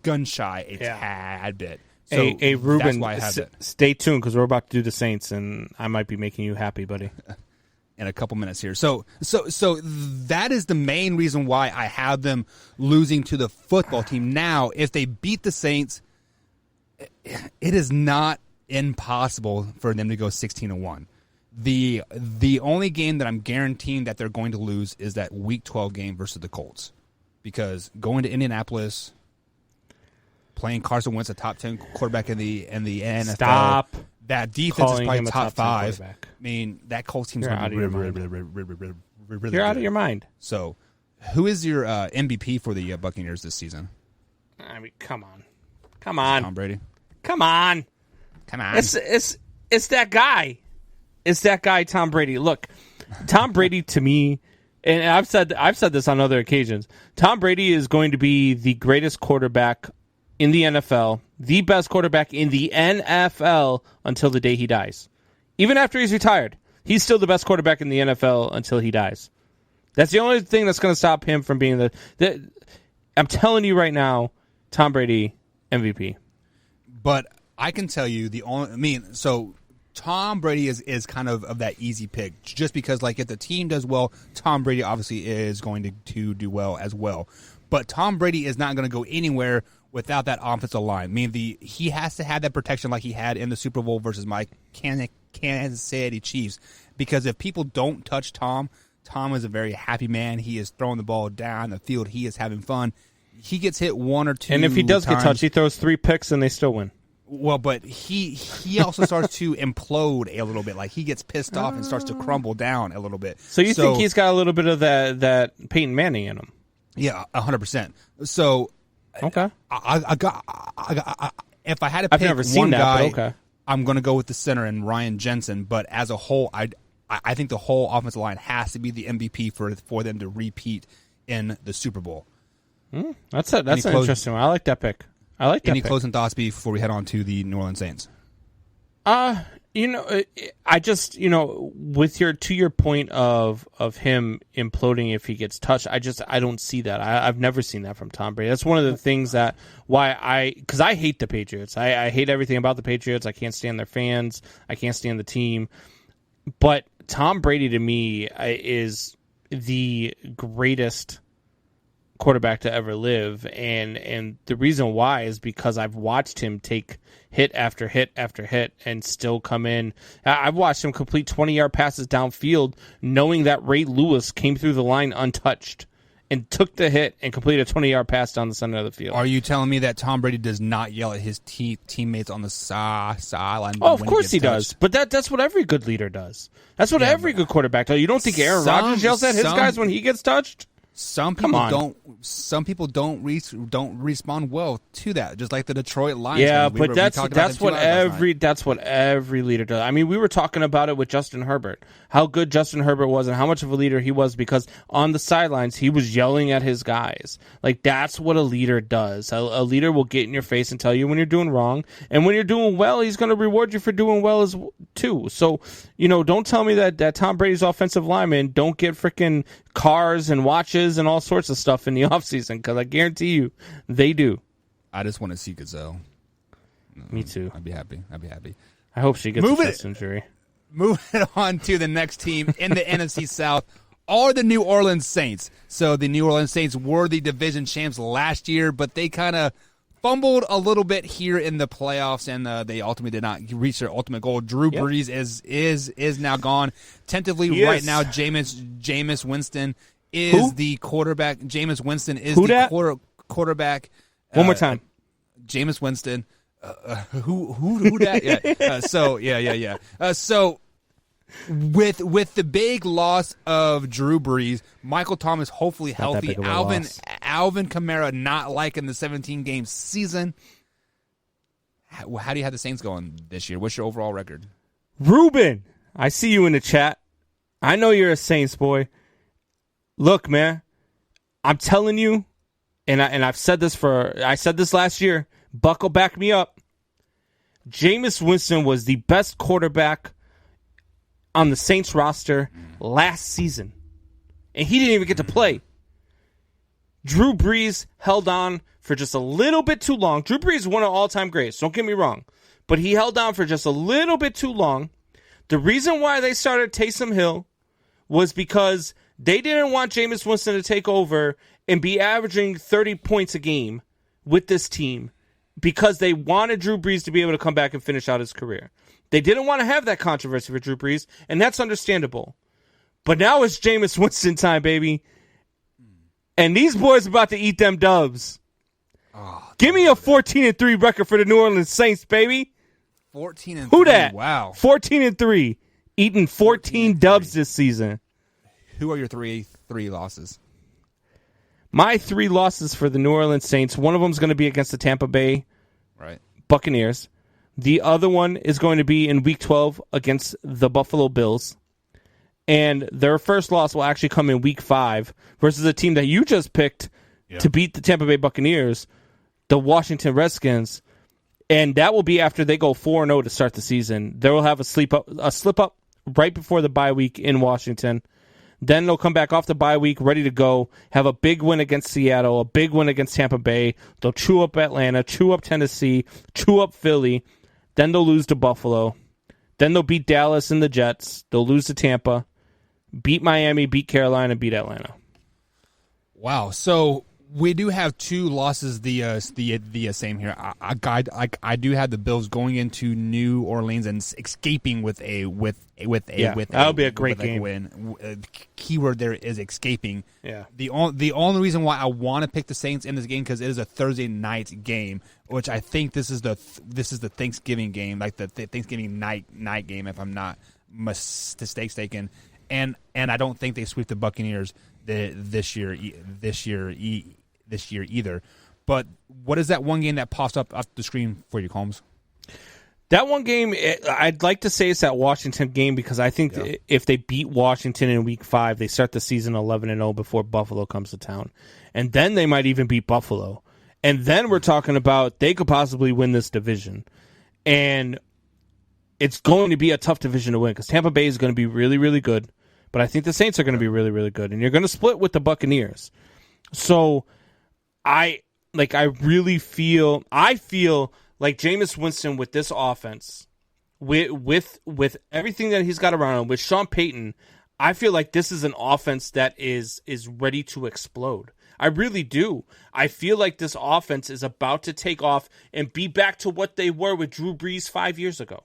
gun shy a tad bit. So Ruben, that's why I have it. Stay tuned because we're about to do the Saints, and I might be making you happy, buddy. In a couple minutes here. So that is the main reason why I have them losing to the football team. Now, if they beat the Saints, it is not impossible for them to go 16-1. The only game that I'm guaranteeing that they're going to lose is that Week 12 game versus the Colts. Because going to Indianapolis, playing Carson Wentz, a top 10 quarterback in the NFL. Stop. That defense is probably top 5. I mean, that Colts team's going to be really You're out of your mind. So, who is your MVP for the Buccaneers this season? I mean, come on. Tom Brady. Come on. It's that guy. It's that guy, Tom Brady. Look, Tom Brady to me, and I've said this on other occasions. Tom Brady is going to be the greatest quarterback in the NFL, the best quarterback in the NFL until the day he dies. Even after he's retired, he's still the best quarterback in the NFL until he dies. That's the only thing that's going to stop him from being the I'm telling you right now, Tom Brady, MVP. But I can tell you so Tom Brady is kind of that easy pick just because, like, if the team does well, Tom Brady obviously is going to do well as well. But Tom Brady is not going to go anywhere without that offensive line. I mean, he has to have that protection like he had in the Super Bowl versus my Kansas City Chiefs. Because if people don't touch Tom Tom is a very happy man. He is throwing the ball down the field. He is having fun. He gets hit one or two and if he does times. get touched, he throws 3 picks and they still win. Well, but he also starts to implode a little bit. Like he gets pissed off and starts to crumble down a little bit. So you think he's got a little bit of that Peyton Manning in him? Yeah, 100%. So okay, if I had to I've pick never seen one that, guy, but okay. I'm going to go with the center and Ryan Jensen. But as a whole, I think the whole offensive line has to be the MVP for them to repeat in the Super Bowl. That's an interesting one. I like that pick. Any closing thoughts before we head on to the New Orleans Saints? I just, with your point of him imploding if he gets touched, I don't see that. I've never seen that from Tom Brady. That's one of the things because I hate the Patriots. I hate everything about the Patriots. I can't stand their fans. I can't stand the team. But Tom Brady to me is the greatest quarterback to ever live, and the reason why is because I've watched him take hit after hit after hit and still come in. I've watched him complete 20-yard passes downfield knowing that Ray Lewis came through the line untouched and took the hit and completed a 20-yard pass down the center of the field. Are you telling me that Tom Brady does not yell at his teammates on the sideline? Oh, of course he does. But that's what every good leader does. That's what every good quarterback does. You don't think Aaron Rodgers yells at his guys when he gets touched? Some people don't respond well to that, just like the Detroit Lions. Yeah, but that's what every leader does. I mean, we were talking about it with Justin Herbert, how good Justin Herbert was and how much of a leader he was, because on the sidelines he was yelling at his guys. Like, that's what a leader does. A leader will get in your face and tell you when you're doing wrong, and when you're doing well, he's going to reward you for doing well too. So, don't tell me that Tom Brady's offensive linemen don't get freaking cars and watches and all sorts of stuff in the offseason, because I guarantee you they do. I just want to see Gazelle. Me too. I'd be happy. I hope she gets a chest injury. Moving on to the next team in the NFC South are the New Orleans Saints. So the New Orleans Saints were the division champs last year, but they kind of fumbled a little bit here in the playoffs, and they ultimately did not reach their ultimate goal. Drew Brees is now gone. Tentatively right now, Jameis Winston is the quarterback. Jameis Winston is quarterback. One more time. Jameis Winston. Who that? Yeah. So with the big loss of Drew Brees, Michael Thomas hopefully healthy, Alvin Kamara not liking the 17-game season. How do you have the Saints going this year? What's your overall record? Ruben, I see you in the chat. I know you're a Saints boy. Look, man, I'm telling you, and I said this last year. Buckle, back me up. Jameis Winston was the best quarterback on the Saints roster last season, and he didn't even get to play. Drew Brees held on for just a little bit too long. Drew Brees is one of all-time greats, don't get me wrong, but he held on for just a little bit too long. The reason why they started Taysom Hill was because they didn't want Jameis Winston to take over and be averaging 30 points a game with this team, because they wanted Drew Brees to be able to come back and finish out his career. They didn't want to have that controversy for Drew Brees, and that's understandable. But now it's Jameis Winston time, baby. And these boys about to eat them dubs. Give me a 14-3 record for the New Orleans Saints, baby. 14-3. Who that? Wow. 14-3. Eating 14 dubs this season. Who are your three losses? My 3 losses for the New Orleans Saints, one of them is going to be against the Tampa Bay Buccaneers. The other one is going to be in Week 12 against the Buffalo Bills. And their first loss will actually come in Week 5 versus a team that you just picked to beat the Tampa Bay Buccaneers, the Washington Redskins. And that will be after they go 4-0 to start the season. They will have a slip up right before the bye week in Washington. Then they'll come back off the bye week, ready to go, have a big win against Seattle, a big win against Tampa Bay. They'll chew up Atlanta, chew up Tennessee, chew up Philly. Then they'll lose to Buffalo. Then they'll beat Dallas and the Jets. They'll lose to Tampa, beat Miami, beat Carolina, beat Atlanta. Wow. So We do have two losses. The same here. I do have the Bills going into New Orleans and escaping with a that'll be a great game. Win. Keyword there is escaping. Yeah. The only reason why I want to pick the Saints in this game because it is a Thursday night game, which I think this is the Thanksgiving game, like the Thanksgiving night game, if I'm not mistaken. And I don't think they sweep the Buccaneers this year either. But what is that one game that pops up the screen for you, Combs? That one game, I'd like to say it's that Washington game because I think if they beat Washington in Week 5, they start the season 11-0 before Buffalo comes to town. And then they might even beat Buffalo. And then we're talking about they could possibly win this division. And it's going to be a tough division to win because Tampa Bay is going to be really, really good. But I think the Saints are going to be really, really good. And you're going to split with the Buccaneers. So I feel like Jameis Winston with this offense, with everything that he's got around him, with Sean Payton, I feel like this is an offense that is ready to explode. I really do. I feel like this offense is about to take off and be back to what they were with Drew Brees 5 years ago.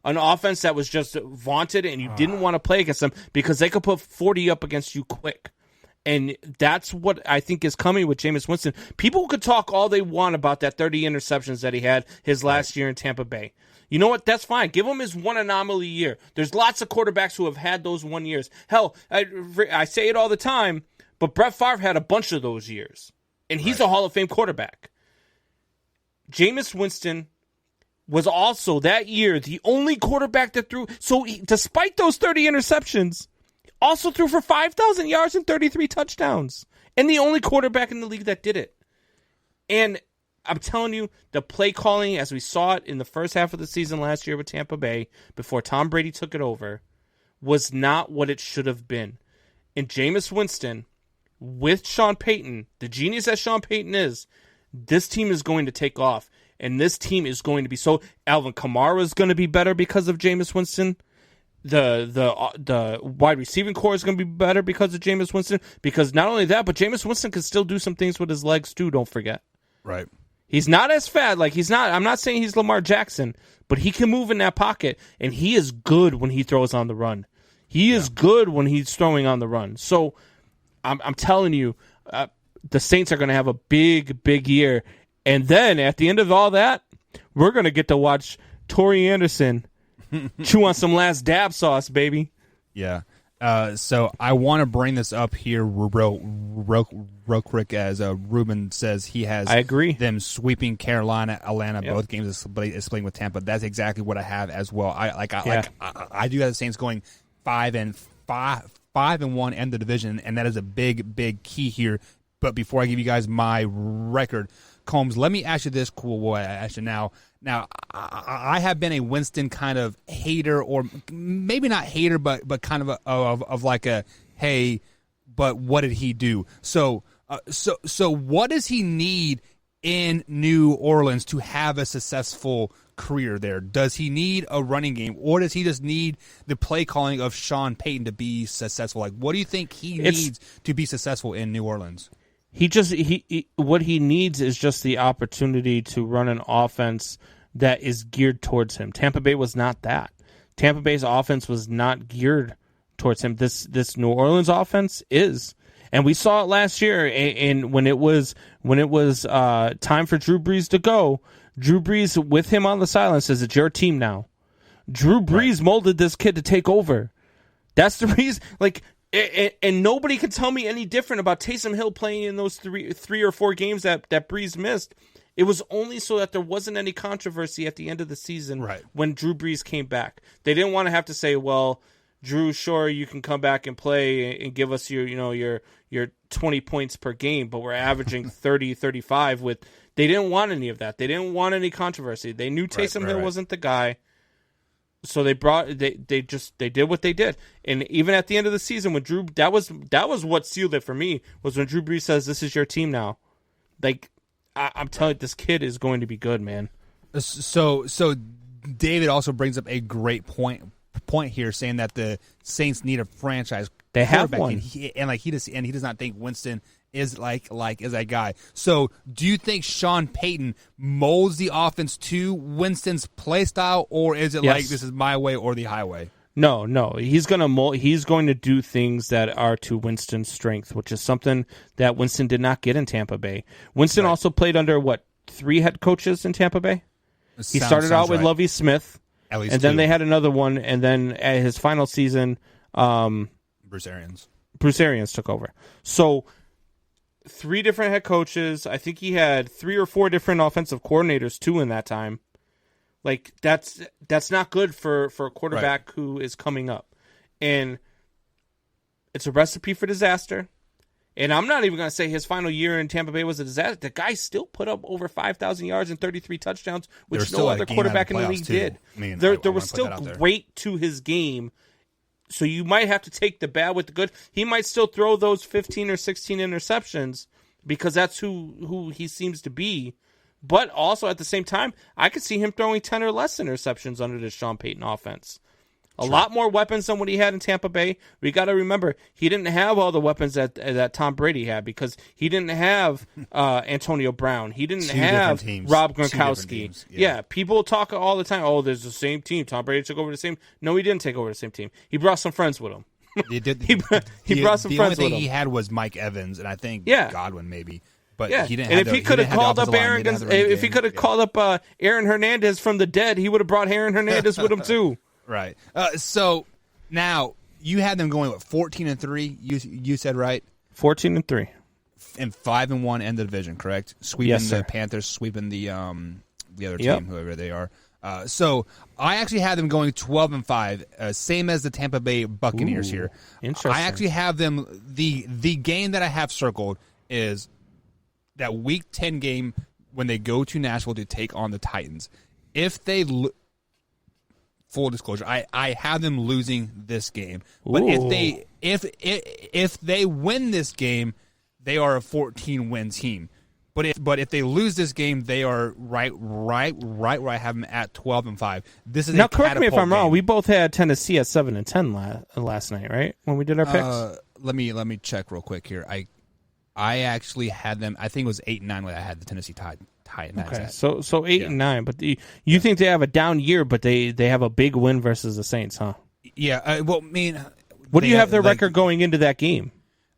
An offense that was just vaunted and you didn't want to play against them because they could put 40 up against you quick. And that's what I think is coming with Jameis Winston. People could talk all they want about that 30 interceptions that he had his last year in Tampa Bay. You know what? That's fine. Give him his one anomaly year. There's lots of quarterbacks who have had those 1 years. Hell, I say it all the time, but Brett Favre had a bunch of those years. And he's a Hall of Fame quarterback. Jameis Winston was also that year the only quarterback that threw. So despite those 30 interceptions, also threw for 5,000 yards and 33 touchdowns. And the only quarterback in the league that did it. And I'm telling you, the play calling, as we saw it in the first half of the season last year with Tampa Bay, before Tom Brady took it over, was not what it should have been. And Jameis Winston, with Sean Payton, the genius that Sean Payton is, this team is going to take off. And this team is going to be so. Alvin Kamara is going to be better because of Jameis Winston. The wide receiving core is going to be better because of Jameis Winston. Because not only that, but Jameis Winston can still do some things with his legs too. Don't forget. Right. He's not as fat. Like he's not. I'm not saying he's Lamar Jackson, but he can move in that pocket, and he is good when he throws on the run. He is good when he's throwing on the run. So I'm telling you, the Saints are going to have a big, big year. And then at the end of all that, we're going to get to watch Torrey Anderson chew on some last dab sauce, baby. Yeah. So I want to bring this up here real quick as Ruben says he has I agree. them sweeping Carolina, Atlanta, both games is playing with Tampa. That's exactly what I have as well. I do have the Saints going 5-1 end the division, and that is a big key here. But before I give you guys my record, Combs, let me ask you this cool ask you now. Now, I have been a Winston kind of hater, or maybe not hater, but kind of like a, hey, but what did he do? So what does he need in New Orleans to have a successful career there? Does he need a running game, or does he just need the play calling of Sean Payton to be successful? Like, what do you think he needs to be successful in New Orleans? What he needs is just the opportunity to run an offense that is geared towards him. Tampa Bay was not that. Tampa Bay's offense was not geared towards him. This New Orleans offense is, and we saw it last year. And when it was time for Drew Brees to go, Drew Brees with him on the sideline says, "It's your team now." Drew Brees molded this kid to take over. That's the reason. Like. And nobody can tell me any different about Taysom Hill playing in those three or four games that Brees missed. It was only so that there wasn't any controversy at the end of the season when Drew Brees came back. They didn't want to have to say, well, Drew, sure, you can come back and play and give us your 20 points per game, but we're averaging 30, 35 with. They didn't want any of that. They didn't want any controversy. They knew Taysom Hill wasn't the guy. So they did what they did, and even at the end of the season, when Drew, that was what sealed it for me, was when Drew Brees says, "This is your team now." Like I'm telling you, this kid is going to be good, man. So David also brings up a great point here, saying that the Saints need a franchise. They have one, and he does not think Winston is like is that guy. So do you think Sean Payton molds the offense to Winston's play style, or is it like this is my way or the highway? No. He's going to do things that are to Winston's strength, which is something that Winston did not get in Tampa Bay. Winston also played under 3 head coaches in Tampa Bay. He started out with Lovie Smith, at least and then they had another one, and then at his final season, Bruce Arians took over. So 3 different head coaches. I think he had 3 or 4 different offensive coordinators too in that time. Like that's not good for a quarterback who is coming up, and it's a recipe for disaster. And I'm not even going to say his final year in Tampa Bay was a disaster. The guy still put up over 5,000 yards and 33 touchdowns, which no other quarterback in the league did. There was still great to his game. So you might have to take the bad with the good. He might still throw those 15 or 16 interceptions because that's who he seems to be. But also at the same time, I could see him throwing 10 or less interceptions under the Sean Payton offense. A lot more weapons than what he had in Tampa Bay. We got to remember, he didn't have all the weapons that Tom Brady had because he didn't have Antonio Brown. He didn't have Rob Gronkowski. Yeah, people talk all the time, there's the same team. Tom Brady took over the same. No, he didn't take over the same team. He brought some friends with him. He did. he brought some friends with him. The only thing he had was Mike Evans, and I think Godwin maybe. But he didn't. And if he could have called up Aaron Hernandez from the dead, he would have brought Aaron Hernandez with him too. Right. So now you had them going 14-3. You said right. 14-3. And 5-1 end of the division, correct? Sweeping the Panthers, sweeping the other team, whoever they are. So I actually had them going 12-5, same as the Tampa Bay Buccaneers here. Interesting. I actually have them. The game that I have circled is that Week 10 game when they go to Nashville to take on the Titans. If they full disclosure, I have them losing this game. But if they win this game, they are a 14-win team. But if they lose this game, they are right where I have them at 12-5. This is now. Correct me if I'm wrong. We both had Tennessee at 7-10 last night, right? When we did our picks. Let me check real quick here. I actually had them. I think it was 8-9 when I had the Tennessee Titans. Okay, so 8-9, but you think they have a down year, but they have a big win versus the Saints, huh? Yeah. Well, I mean, what do you have their record going into that game?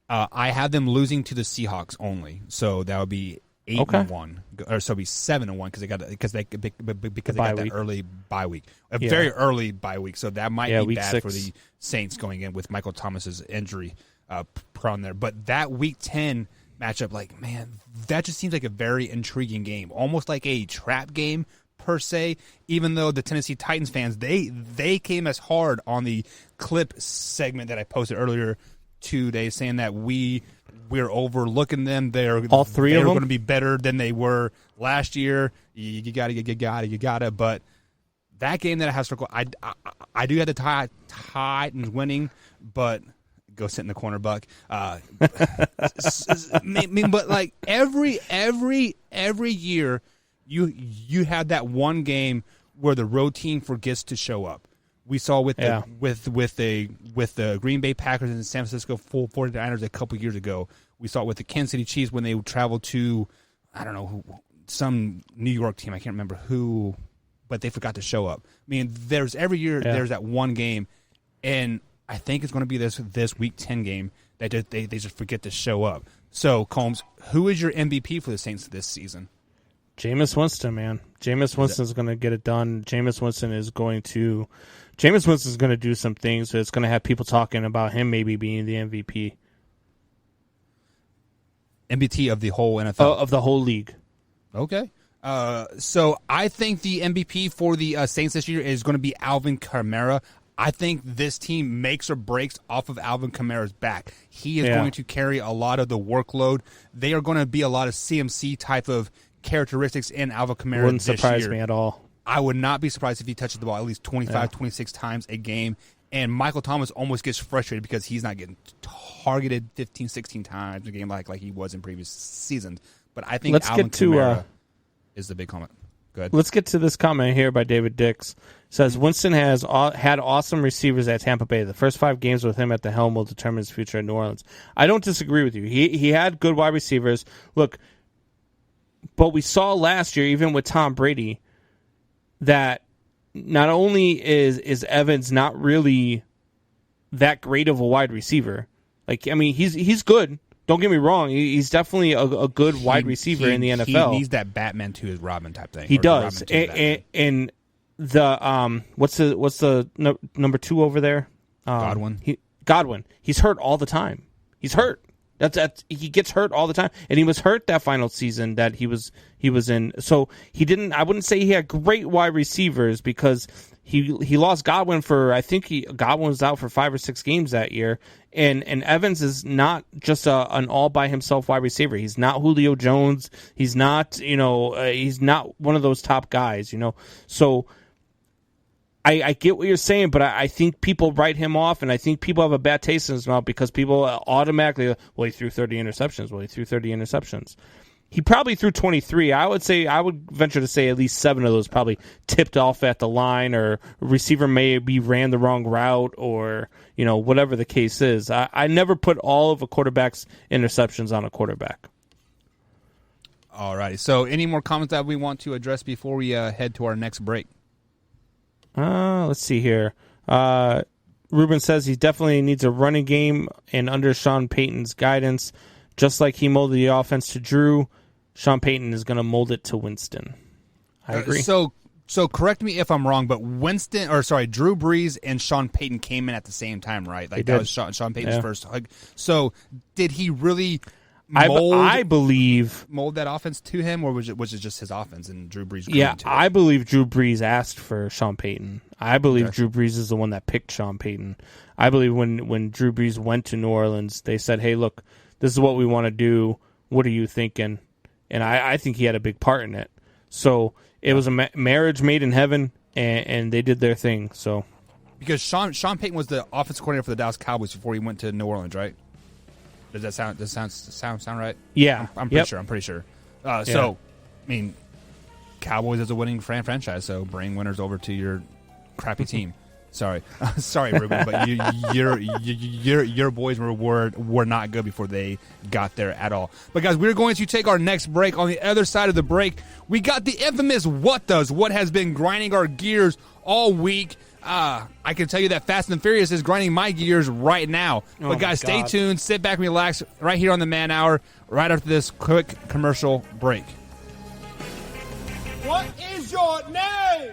I have them losing to the Seahawks only, so that would be 8-1, or so it'd be 7-1 because they got that early bye week, very early bye week, so that might be bad 6. For the Saints going in with Michael Thomas's injury prone there. But that Week 10 matchup, like, man, that just seems like a very intriguing game, almost like a trap game per se. Even though the Tennessee Titans fans, they came as hard on the clip segment that I posted earlier today, saying that we're overlooking them. All three of them going to be better than they were last year. You gotta. But that game that I have circled, I do have the Titans winning, but. Go sit in the corner, Buck. But like every year, you had that one game where the road team forgets to show up. We saw with the Green Bay Packers and the San Francisco 49ers a couple years ago. We saw it with the Kansas City Chiefs when they traveled to, I don't know, some New York team. I can't remember who, but they forgot to show up. I mean, there's every year there's that one game, and I think it's going to be this Week 10 game that they just forget to show up. So, Combs, who is your MVP for the Saints this season? Jameis Winston, man. Jameis Winston's going to get it done. Jameis Winston is going to do some things that's going to have people talking about him maybe being the MVP. MVP of the whole NFL? Of the whole league. Okay. So, I think the MVP for the Saints this year is going to be Alvin Kamara. I think this team makes or breaks off of Alvin Kamara's back. He is going to carry a lot of the workload. They are going to be a lot of CMC type of characteristics in Alvin Kamara. Wouldn't surprise me at all. I would not be surprised if he touches the ball at least 25, 26 times a game. And Michael Thomas almost gets frustrated because he's not getting targeted 15, 16 times a game like he was in previous seasons. But I think Alvin Kamara is the big comment. Good. Let's get to this comment here by David Dix. It says, Winston has had awesome receivers at Tampa Bay. The first 5 games with him at the helm will determine his future in New Orleans. I don't disagree with you. He had good wide receivers. Look, but we saw last year, even with Tom Brady, that not only is Evans not really that great of a wide receiver. Like, I mean, he's good. Don't get me wrong. He's definitely a good wide receiver in the NFL. He needs that Batman to his Robin type thing. He does. And the what's the number 2 over there? Godwin. Godwin. He's hurt all the time. He's hurt. That's he gets hurt all the time, and he was hurt that final season that he was in. So he didn't. I wouldn't say he had great wide receivers because he lost Godwin for, I think Godwin was out for 5 or 6 games that year, and Evans is not just an all by himself wide receiver. He's not Julio Jones. He's not he's not one of those top guys. So. I get what you're saying, but I think people write him off, and I think people have a bad taste in his mouth because people automatically, he threw 30 interceptions. He probably threw 23. I would venture to say at least 7 of those probably tipped off at the line, or a receiver maybe ran the wrong route, or whatever the case is. I never put all of a quarterback's interceptions on a quarterback. All right. So any more comments that we want to address before we head to our next break? Let's see here. Ruben says he definitely needs a running game, and under Sean Payton's guidance, just like he molded the offense to Drew, Sean Payton is going to mold it to Winston. I agree. So correct me if I'm wrong, but Drew Brees and Sean Payton came in at the same time, right? Like that was Sean Payton's first hug. So did he really I believe mold that offense to him, or was it just his offense and Drew Brees? I believe Drew Brees asked for Sean Payton. I believe Drew Brees is the one that picked Sean Payton. I believe when Drew Brees went to New Orleans, they said, "Hey, look, this is what we want to do. What are you thinking?" And I think he had a big part in it. So it was a marriage made in heaven, and they did their thing. So because Sean Payton was the offensive coordinator for the Dallas Cowboys before he went to New Orleans, right? Does that sound right? Yeah, I'm pretty sure. I'm pretty sure. So, I mean, Cowboys is a winning franchise, so bring winners over to your crappy team. Sorry, Ruben, but your boys were not good before they got there at all. But guys, we're going to take our next break. On the other side of the break, we got the infamous what has been grinding our gears all week. I can tell you that Fast and Furious is grinding my gears right now. But guys, stay tuned, sit back and relax right here on the Man Hour right after this quick commercial break. What is your name?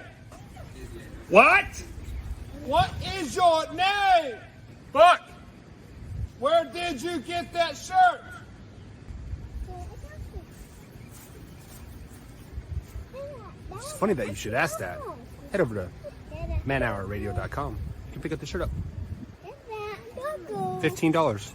What? What is your name? Buck. Where did you get that shirt? It's funny that you should ask that. Head over to manhourradio.com. You can pick up the shirt up. $15.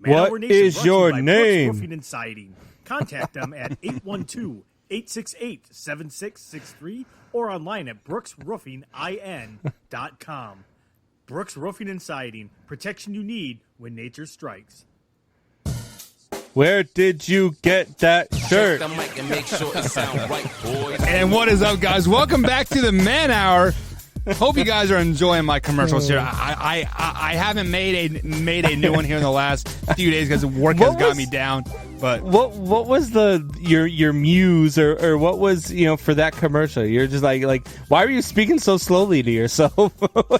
What is your name? Roofing and Siding. Contact them at 868-7663 or online at brooksroofingin.com. Brooks Roofing and Siding. Protection you need when nature strikes. Where did you get that shirt? And what is up, guys? Welcome back to the Man Hour. Hope you guys are enjoying my commercials here. I haven't made a new one here in the last few days because work has got me down. But what was your muse or what was for that commercial? You're just like why are you speaking so slowly to yourself?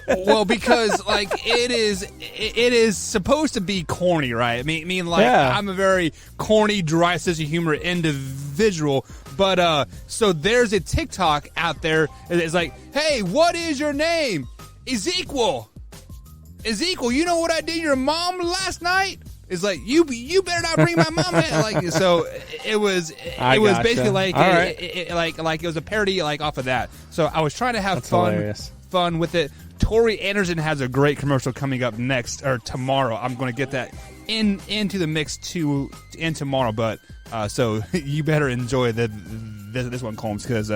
Well, because it is supposed to be corny, right? I mean I'm a very corny, dry sense of humor individual. But so there's a TikTok out there. It's like, hey, what is your name? Ezekiel. You know what I did to your mom last night? It's like you better not bring my mom in. So it was basically like it was a parody off of that. So I was trying to have fun with it. Tori Anderson has a great commercial coming up next or tomorrow. I'm going to get that into the mix tomorrow. But so you better enjoy this one, Combs, because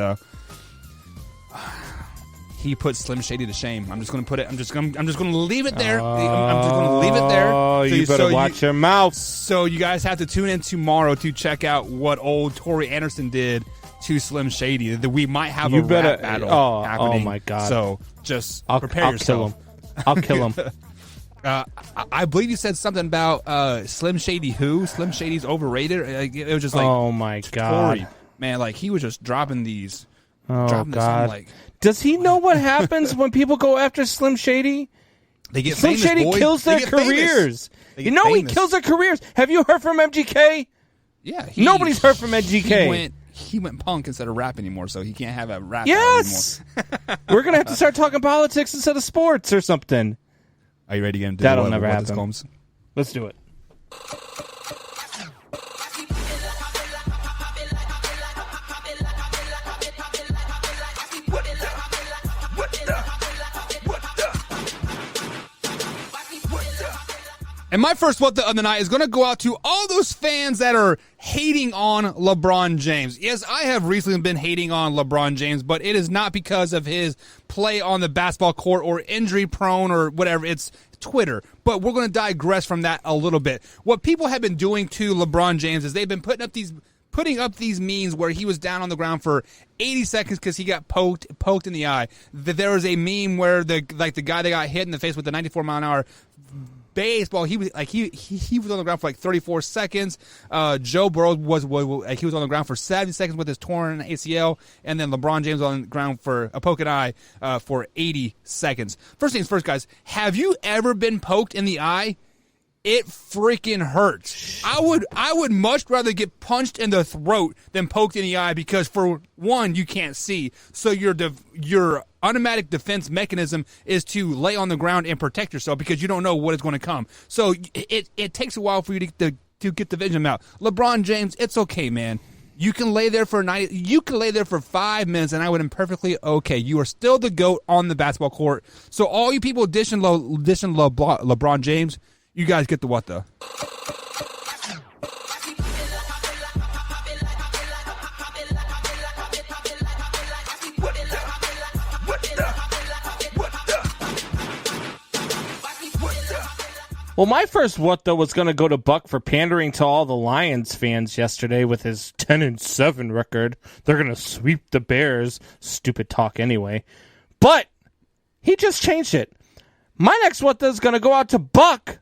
he put Slim Shady to shame. I'm just going to put it. I'm just going to leave it there. I'm just going to leave it there. Oh, you better watch your mouth. So you guys have to tune in tomorrow to check out what old Tori Anderson did to Slim Shady. That we might have rap battle happening. Oh my God! So just prepare yourself. I'll kill him. I believe you said something about Slim Shady. Slim Shady's overrated. It was just like, oh my God, Tori, man! He was just dropping these. Oh God! Does he know what happens when people go after Slim Shady? They get Slim famous, Shady boy. kills their careers. He kills their careers. Have you heard from MGK? Yeah, nobody's heard from MGK. He went punk instead of rap anymore, so he can't have a rap. Yes, we're gonna have to start talking politics instead of sports or something. Are you ready to get into That'll never happen. Let's do it. And my first what the other night is going to go out to all those fans that are hating on LeBron James. Yes, I have recently been hating on LeBron James, but it is not because of his play on the basketball court or injury prone or whatever. It's Twitter. But we're going to digress from that a little bit. What people have been doing to LeBron James is they've been putting up these memes where he was down on the ground for 80 seconds because he got poked in the eye. There was a meme where the guy that got hit in the face with the 94-mile-an-hour baseball, he was on the ground for 34 seconds. Joe Burrow was he was on the ground for 70 seconds with his torn ACL, and then LeBron James on the ground for a poking eye for 80 seconds. First things first, guys. Have you ever been poked in the eye? It freaking hurts. I would much rather get punched in the throat than poked in the eye because, for one, you can't see. So your automatic defense mechanism is to lay on the ground and protect yourself because you don't know what is going to come. So it takes a while for you to get the vision out. LeBron James, it's okay, man. You can lay there for 5 minutes, and I would have been perfectly okay. You are still the GOAT on the basketball court. So all you people dishing LeBron James, you guys get the what the. Well, my first what the was going to go to Buck for pandering to all the Lions fans yesterday with his 10-7 record. They're going to sweep the Bears. Stupid talk anyway. But he just changed it. My next what the is going to go out to Buck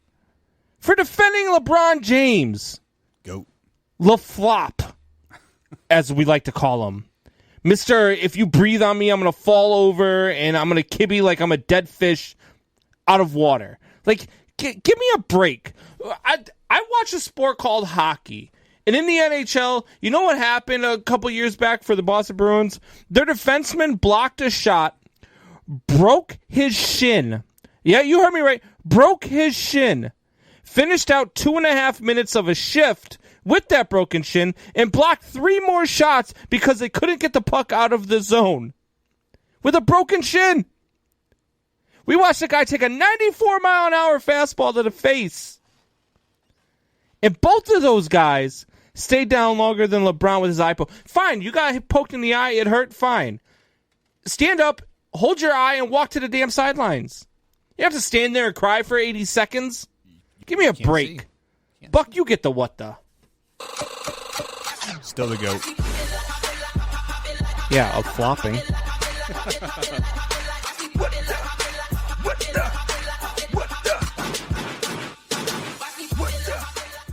for defending LeBron James. Go. LaFlop, as we like to call him. Mr. If you breathe on me, I'm going to fall over and I'm going to kibby like I'm a dead fish out of water. Like, give me a break. I watch a sport called hockey. And in the NHL, you know what happened a couple years back for the Boston Bruins? Their defenseman blocked a shot, broke his shin. Yeah, you heard me right. Broke his shin. Finished out 2.5 minutes of a shift with that broken shin and blocked 3 more shots because they couldn't get the puck out of the zone with a broken shin. We watched a guy take a 94-mile-an-hour fastball to the face. And both of those guys stayed down longer than LeBron with his eye poke. Fine, you got poked in the eye, it hurt, fine. Stand up, hold your eye, and walk to the damn sidelines. You have to stand there and cry for 80 seconds? Give me a break. Buck, you get the what the. Still the GOAT. Yeah, of flopping.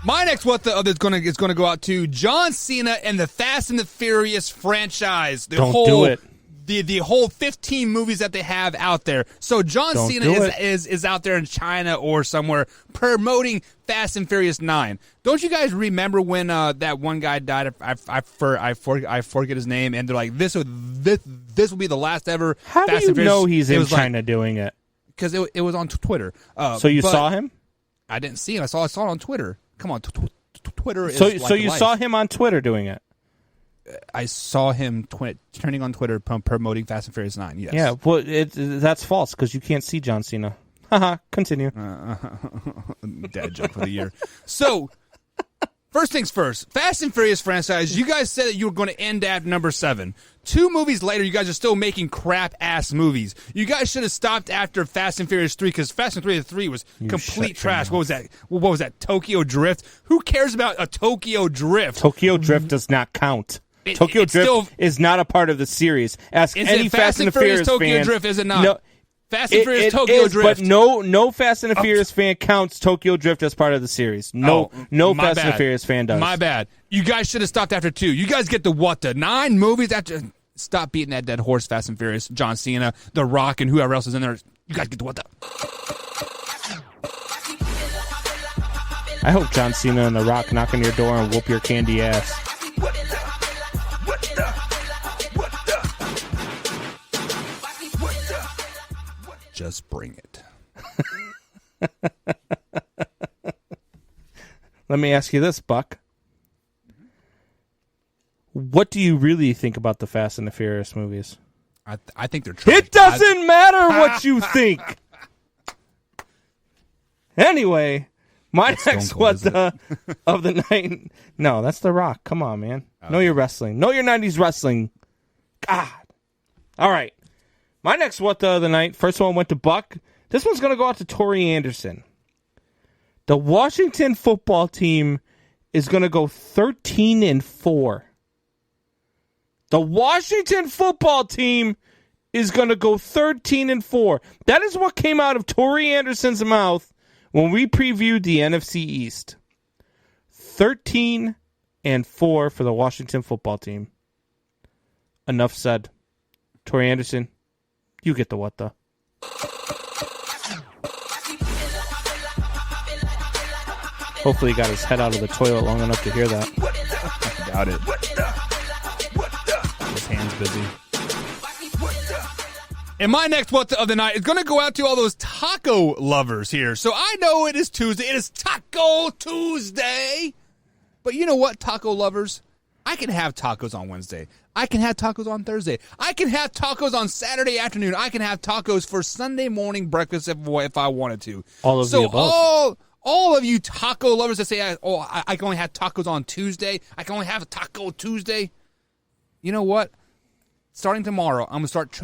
My next what the is going to go out to John Cena and the Fast and the Furious franchise. Don't do it. The whole 15 movies that they have out there. So John Cena is out there in China or somewhere promoting Fast and Furious 9. Don't you guys remember when that one guy died? I forget his name, and they're like, this will be the last ever. How Fast do you and Furious. know he's in China doing it? Because it was on Twitter. So you saw him? I didn't see him. I saw it on Twitter. Come on, Twitter is so like you life. saw him on Twitter doing it? I saw him turning on Twitter promoting Fast and Furious 9, yes. Yeah, well, that's false because you can't see John Cena. Haha, continue. Dad joke for the year. So, first things first, Fast and Furious franchise, you guys said that you were going to end at number 7. 2 movies later, you guys are still making crap-ass movies. You guys should have stopped after Fast and Furious 3 because Fast and Furious 3 was complete trash. What was that? What was that? Tokyo Drift? Who cares about a Tokyo Drift? Tokyo Drift does not count. Tokyo Drift is not a part of the series. Ask any Fast and Furious Tokyo fan. Drift, is it not? No, Fast and Furious Tokyo Drift. But no Fast and Furious fan counts Tokyo Drift as part of the series. No Fast and Furious fan does. My bad. You guys should have stopped after 2. You guys get the what the 9 movies after. Stop beating that dead horse, Fast and Furious. John Cena, The Rock, and whoever else is in there. You guys get the what the. I hope John Cena and The Rock knock on your door and whoop your candy ass. Just bring it. Let me ask you this, Buck. What do you really think about the Fast and the Furious movies? I think they're trash. It doesn't matter what you think. Anyway, my next what the of the night. No, that's The Rock. Come on, man. Know your wrestling. Know your 90s wrestling. God. All right. My next what the of the night. First one went to Buck. This one's going to go out to Tori Anderson. The Washington football team is going to go 13-4. The Washington football team is going to go 13-4. That is what came out of Tori Anderson's mouth when we previewed the NFC East. 13-4 for the Washington football team. Enough said. Tori Anderson, you get the what the. Hopefully he got his head out of the toilet long enough to hear that. I doubt it. His hand's busy. And my next what the of the night is going to go out to all those taco lovers here. So I know it is Tuesday. It is Taco Tuesday. But you know what, taco lovers? I can have tacos on Wednesday. I can have tacos on Thursday. I can have tacos on Saturday afternoon. I can have tacos for Sunday morning breakfast if I wanted to. All of the above. All of you taco lovers that say, I can only have tacos on Tuesday. I can only have a Taco Tuesday. You know what? Starting tomorrow, I'm going to start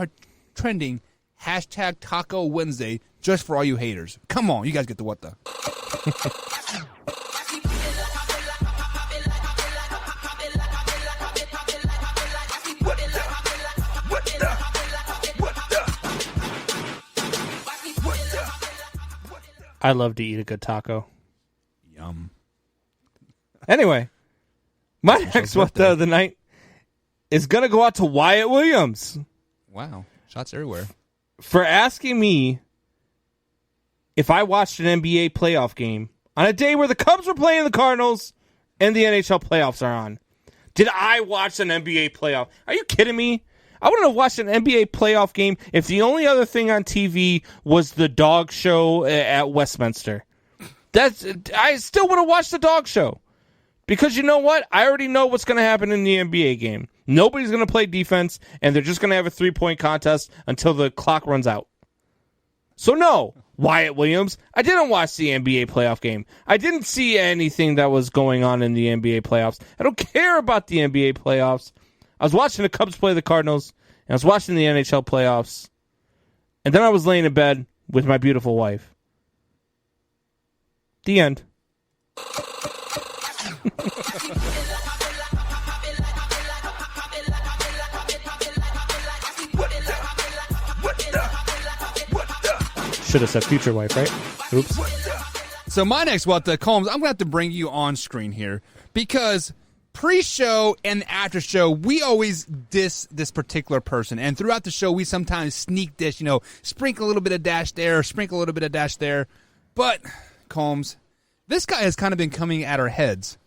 trending hashtag Taco Wednesday just for all you haters. Come on, you guys get the what the. I love to eat a good taco. Yum. Anyway, my next what the of the night is going to go out to Wyatt Williams. Wow. Shots everywhere. For asking me if I watched an NBA playoff game on a day where the Cubs were playing the Cardinals and the NHL playoffs are on. Did I watch an NBA playoff? Are you kidding me? I wouldn't have watched an NBA playoff game if the only other thing on TV was the dog show at Westminster. I still would have watched the dog show. Because you know what? I already know what's going to happen in the NBA game. Nobody's going to play defense, and they're just going to have a 3-point contest until the clock runs out. So no, Wyatt Williams. I didn't watch the NBA playoff game. I didn't see anything that was going on in the NBA playoffs. I don't care about the NBA playoffs. I was watching the Cubs play the Cardinals, and I was watching the NHL playoffs. And then I was laying in bed with my beautiful wife. The end. Should have said future wife, right? Oops. So my next Combs, I'm going to have to bring you on screen here because pre-show and after-show, we always diss this particular person. And throughout the show, we sometimes sneak dish, sprinkle a little bit of dash there, sprinkle a little bit of dash there. But, Combs, this guy has kind of been coming at our heads.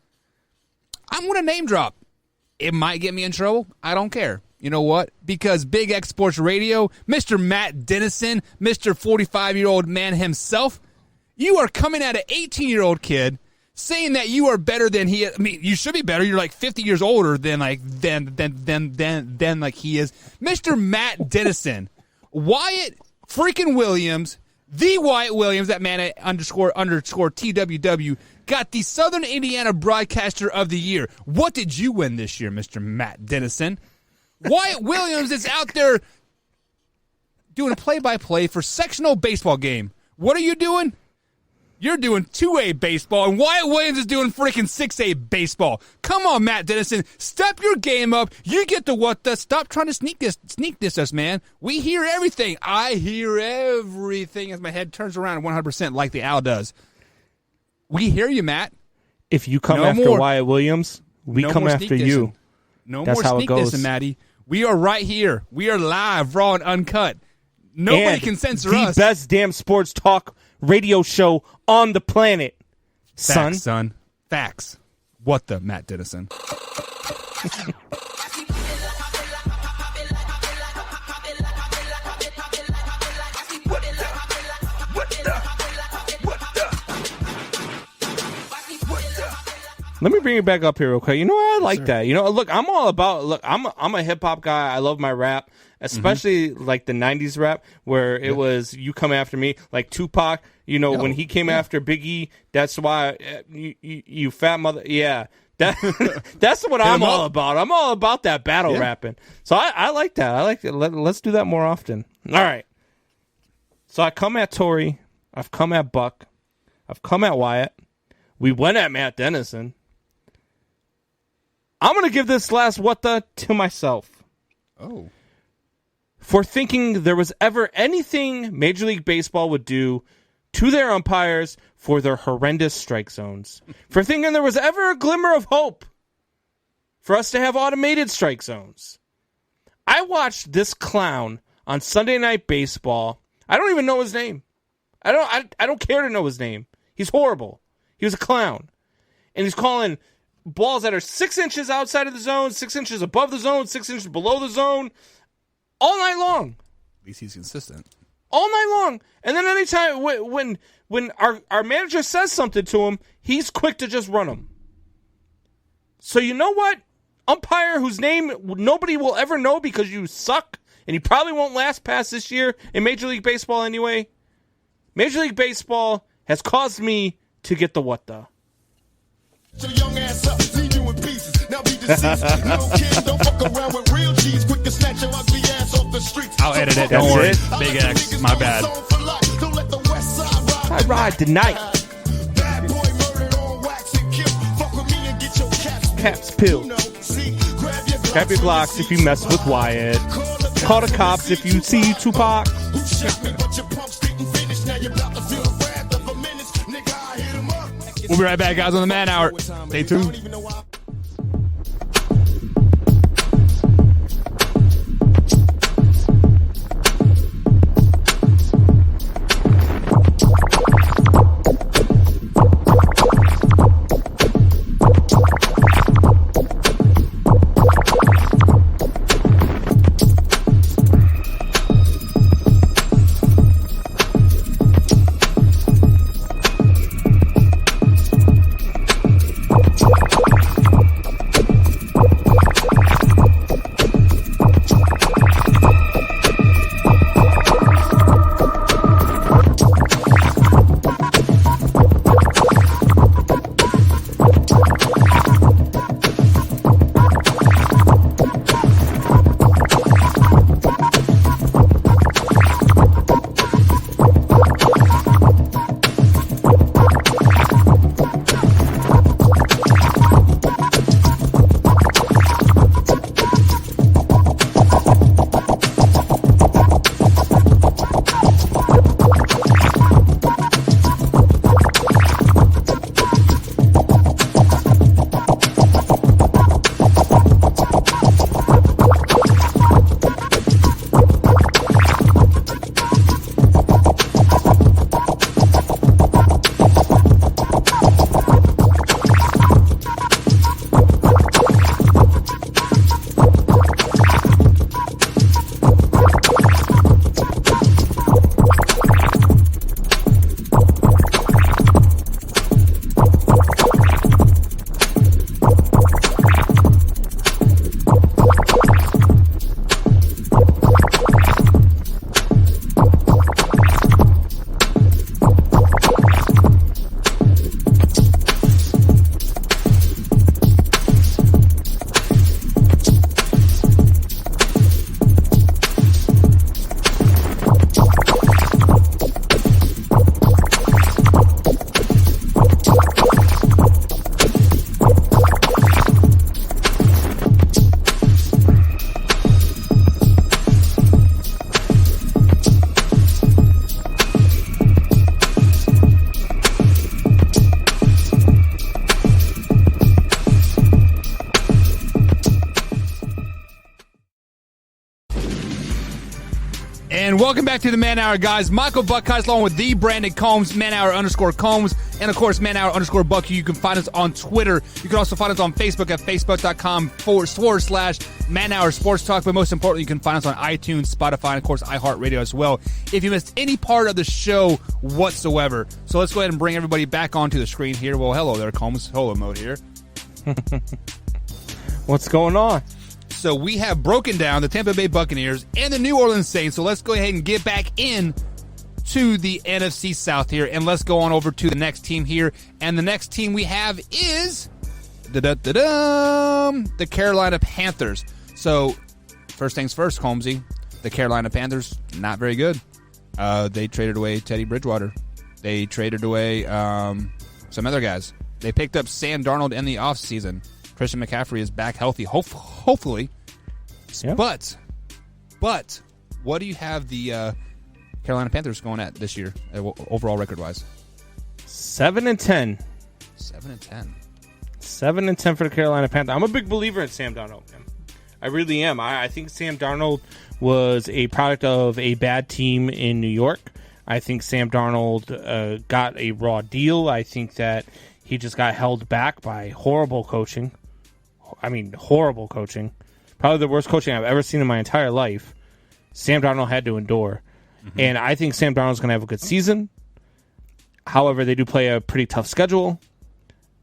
I'm going to name drop. It might get me in trouble. I don't care. You know what? Because Big X Sports Radio, Mr. Matt Dennison, Mr. 45-year-old man himself, you are coming at an 18-year-old kid saying that you are better than he is. I mean, you should be better. You're like 50 years older than like he is. Mr. Matt Dennison, Wyatt freaking Williams, the Wyatt Williams, that man at underscore TWW, got the Southern Indiana Broadcaster of the Year. What did you win this year, Mr. Matt Dennison? Wyatt Williams is out there doing a play-by-play for sectional baseball game. What are you doing? You're doing 2A baseball, and Wyatt Williams is doing freaking 6A baseball. Come on, Matt Dennison. Step your game up. You get the what the. Stop trying to sneak this us, man. We hear everything. I hear everything as my head turns around 100% like the owl does. We hear you, Matt. If you come after Wyatt Williams, we come after you. No more sneak dissing, Matty. We are right here. We are live, raw and uncut. Nobody can censor us. The best damn sports talk radio show on the planet. Facts, son. Facts. What the, Matt Dennison? Let me bring it back up here real quick. You know what? I like that. Look, I'm all about. I'm a hip hop guy. I love my rap, especially like the '90s rap, where it was "you come after me," like Tupac. When he came after Biggie, that's why you fat mother. Yeah, that's what I'm all about. I'm all about that battle rapping. So I like that. I like it. Let's do that more often. All right. So I come at Tori. I've come at Buck. I've come at Wyatt. We went at Matt Dennison. I'm going to give this last what the to myself. Oh. For thinking there was ever anything Major League Baseball would do to their umpires for their horrendous strike zones. For thinking there was ever a glimmer of hope for us to have automated strike zones. I watched this clown on Sunday Night Baseball. I don't even know his name. I don't care to know his name. He's horrible. He was a clown. And he's calling balls that are 6 inches outside of the zone, 6 inches above the zone, 6 inches below the zone, all night long. At least he's consistent. All night long. And then anytime when our manager says something to him, he's quick to just run him. So you know what? Umpire whose name nobody will ever know because you suck, and you probably won't last past this year in Major League Baseball anyway. Major League Baseball has caused me to get the what the. Your young ass up, leave you in pieces. Now be deceased. No kids, don't fuck around with real G's. Quick to snatch your ugly ass off the streets. I'll edit it. Don't worry. Big X. My bad. I ride tonight. Bad boy murdered on wax and kill. Fuck with me and get your caps peeled. Grab your Glocks if you mess with Wyatt. Call the cops if you see Tupac. We'll be right back, guys, on the Man Hour. Stay tuned. And welcome back to the Man Hour, guys. Michael Buckheist along with the Brandon Combs, Man Hour _Combs, and of course, Man Hour _Buck. You can find us on Twitter. You can also find us on Facebook at facebook.com/Man Hour Sports Talk. But most importantly, you can find us on iTunes, Spotify, and of course, iHeartRadio as well. If you missed any part of the show whatsoever. So let's go ahead and bring everybody back onto the screen here. Well, hello there, Combs. Holo mode here. What's going on? So we have broken down the Tampa Bay Buccaneers and the New Orleans Saints. So let's go ahead and get back in to the NFC South here. And let's go on over to the next team here. And the next team we have is the Carolina Panthers. So first things first, Holmesy. The Carolina Panthers, not very good. They traded away Teddy Bridgewater. They traded away some other guys. They picked up Sam Darnold in the offseason. Christian McCaffrey is back healthy, hopefully. Yeah. But what do you have the Carolina Panthers going at this year, overall record-wise? 7-10. 7-10. 7-10 for the Carolina Panthers. I'm a big believer in Sam Darnold, man. I really am. I think Sam Darnold was a product of a bad team in New York. I think Sam Darnold got a raw deal. I think that he just got held back by horrible coaching. I mean, horrible coaching. Probably the worst coaching I've ever seen in my entire life. Sam Darnold had to endure. Mm-hmm. And I think Sam Darnold's going to have a good season. However, they do play a pretty tough schedule.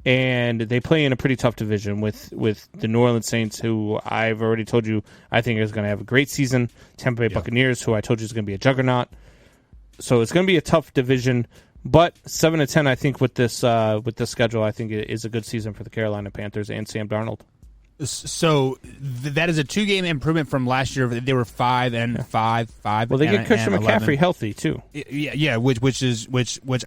And they play in a pretty tough division with the New Orleans Saints, who I've already told you I think is going to have a great season. Tampa Bay Buccaneers, who I told you is going to be a juggernaut. So it's going to be a tough division. But 7-10, I think with this schedule, I think it is a good season for the Carolina Panthers and Sam Darnold. So that is a 2-game improvement from last year. They were 5-5. Well, they get Christian McCaffrey healthy too. Yeah, which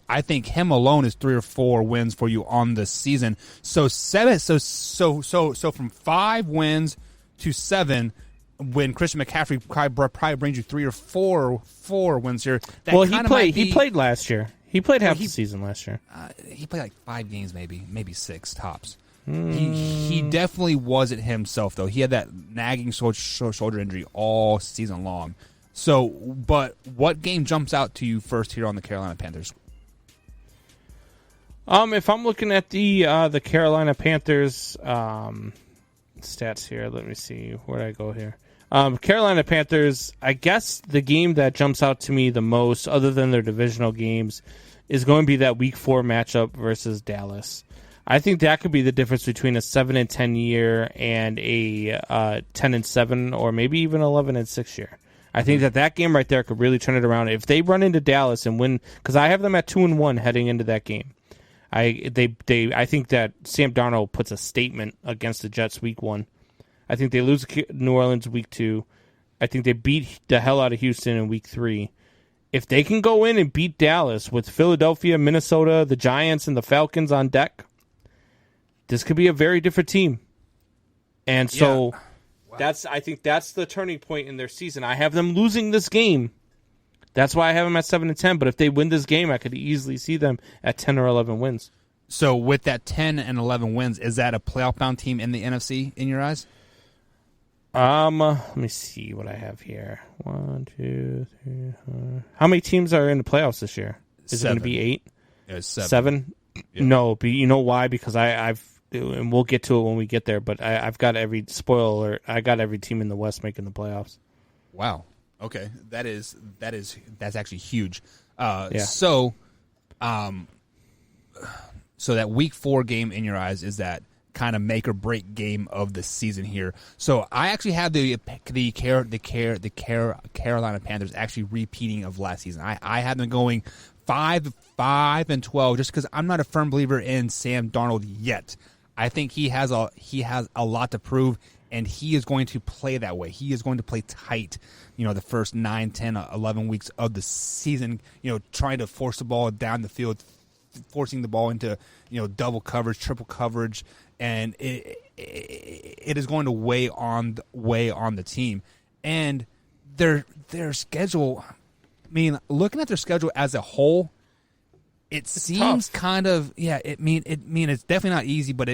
I think him alone is 3 or 4 wins for you on the season. So from 5 wins to 7. When Christian McCaffrey probably brings you 3 or 4 wins here. Well, he played last year. He played half the season last year. He played like 5 games, maybe 6 tops. He definitely wasn't himself, though. He had that nagging shoulder injury all season long. So, but what game jumps out to you first here on the Carolina Panthers? If I'm looking at the Carolina Panthers stats here, let me see where did I go here. Carolina Panthers, I guess the game that jumps out to me the most, other than their divisional games, is going to be that Week 4 matchup versus Dallas. I think that could be the difference between a 7-10 year and a 10-7 or maybe even 11-6 year. I think that game right there could really turn it around. If they run into Dallas and win, because I have them at 2-1 heading into that game. I think that Sam Darnold puts a statement against the Jets Week 1. I think they lose New Orleans Week 2. I think they beat the hell out of Houston in Week 3. If they can go in and beat Dallas with Philadelphia, Minnesota, the Giants, and the Falcons on deck, this could be a very different team. And so I think that's the turning point in their season. I have them losing this game. That's why I have them at 7-10. But if they win this game, I could easily see them at 10 or 11 wins. So with that 10 and 11 wins, is that a playoff-bound team in the NFC in your eyes? Let me see what I have here. 1, 2, 3, 4. How many teams are in the playoffs this year? Is 7. It going to be 8? It's 7. 7? Yeah. No, but you know why? Because I've and we'll get to it when we get there. But I've got every spoiler alert. I got every team in the West making the playoffs. Wow. Okay, that's actually huge. Yeah. So that Week 4 game in your eyes is that kind of make or break game of the season here. So I actually have the Carolina Panthers actually repeating of last season. I had them going 5-12 just because I'm not a firm believer in Sam Darnold yet. I think he has a lot to prove, and he is going to play that way. He is going to play tight, the first 9, 10, 11 weeks of the season, trying to force the ball down the field, forcing the ball into, double coverage, triple coverage, and it is going to weigh on the team. And their schedule, looking at their schedule as a whole, it seems tough. Kind of it's definitely not easy, but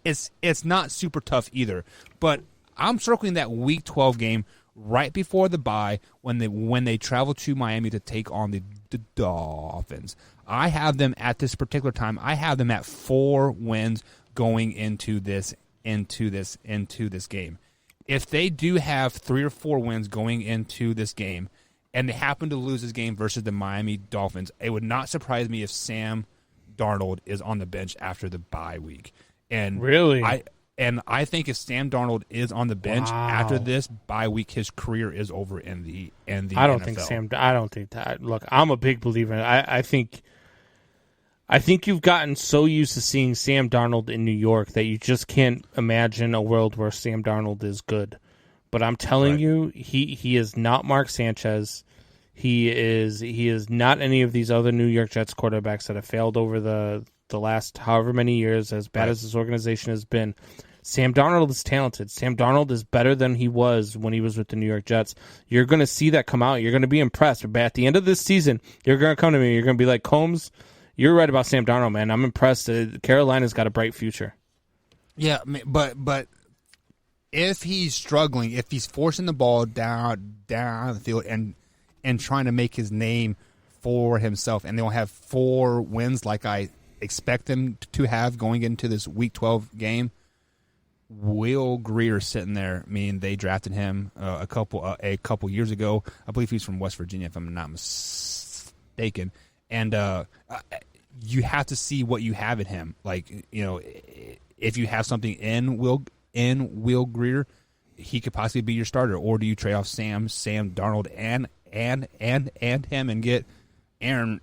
it's not super tough either. But I'm circling that Week 12 game right before the bye when they travel to Miami to take on the Dolphins. I have them at this particular time. I have them at 4 wins going into this game. If they do have 3 or 4 wins going into this game, and they happen to lose this game versus the Miami Dolphins, it would not surprise me if Sam Darnold is on the bench after the bye week. And really, I think if Sam Darnold is on the bench after this bye week, his career is over in the I don't NFL. I don't think that. Look, I'm a big believer. I think you've gotten so used to seeing Sam Darnold in New York that you just can't imagine a world where Sam Darnold is good. But I'm telling you, he is not Mark Sanchez. He is not any of these other New York Jets quarterbacks that have failed over the last however many years, as bad as this organization has been. Sam Darnold is talented. Sam Darnold is better than he was when he was with the New York Jets. You're going to see that come out. You're going to be impressed. But at the end of this season, you're going to come to me. You're going to be like, Combs, you're right about Sam Darnold, man. I'm impressed. Carolina's got a bright future. Yeah, but if he's struggling, if he's forcing the ball down the field and trying to make his name for himself, and they'll have 4 wins like I expect them to have going into this Week 12 game, Will Greer sitting there. I mean, they drafted him a couple years ago. I believe he's from West Virginia, if I'm not mistaken. And you have to see what you have in him. Like, you know, if you have something in Will Greer, he could possibly be your starter. Or do you trade off Sam Darnold and him and get Aaron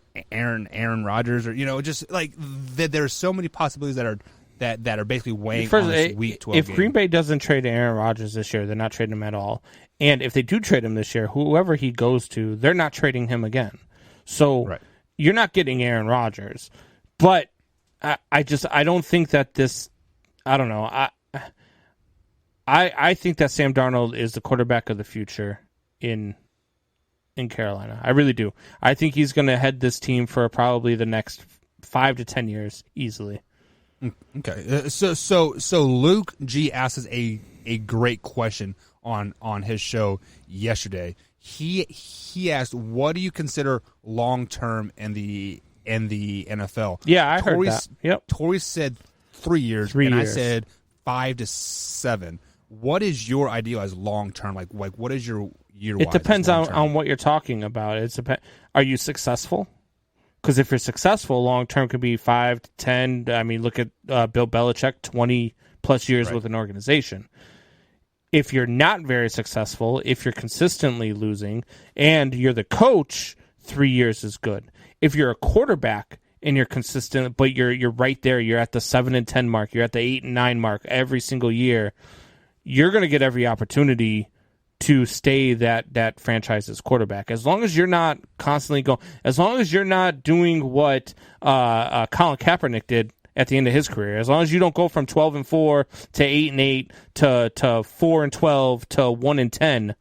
Rodgers, or, you know, just like there's so many possibilities that are basically weighing on this Week 12 If game. Green Bay doesn't trade Aaron Rodgers this year, they're not trading him at all. And if they do trade him this year, whoever he goes to, they're not trading him again. So you're not getting Aaron Rodgers. But I don't think that this. I don't know. I think that Sam Darnold is the quarterback of the future in Carolina. I really do. I think he's going to head this team for probably the next 5 to 10 years easily. Okay, so Luke G asked us a great question on his show yesterday. He asked, "What do you consider long term in the NFL?" Yeah, I heard that. Yep. Tori said 3 years, I said 5 to 7. What is your ideal as long term? Like what is your year? It depends on what you're talking about. Are you successful? Because if you're successful, long term could be 5 to 10. I mean, look at Bill Belichick, 20 plus years with an organization. If you're not very successful, if you're consistently losing, and you're the coach, 3 years is good. If you're a quarterback and you're consistent, but you're right there, you're at the 7 and 10 mark, you're at the 8 and 9 mark every single year, you're going to get every opportunity to stay that franchise's quarterback. As long as you're not constantly going, as long as you're not doing what Colin Kaepernick did at the end of his career, as long as you don't go from 12-4 to 8-8 to 4-12 to 1-10.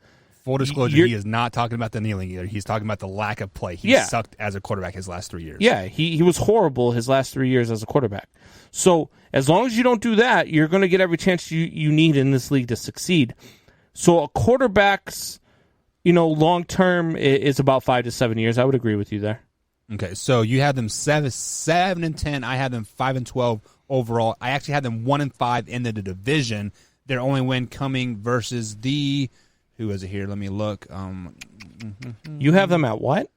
Full disclosure, he is not talking about the kneeling either. He's talking about the lack of play. He sucked as a quarterback his last 3 years. Yeah, he was horrible his last 3 years as a quarterback. So as long as you don't do that, you're going to get every chance you need in this league to succeed. So a quarterback's, long term is about 5 to 7 years. I would agree with you there. Okay, so you have them 7 and 10. I have them 5 and 12 overall. I actually had them 1 and 5 in the division. Their only win coming versus the who is it here? Let me look. You have them at what?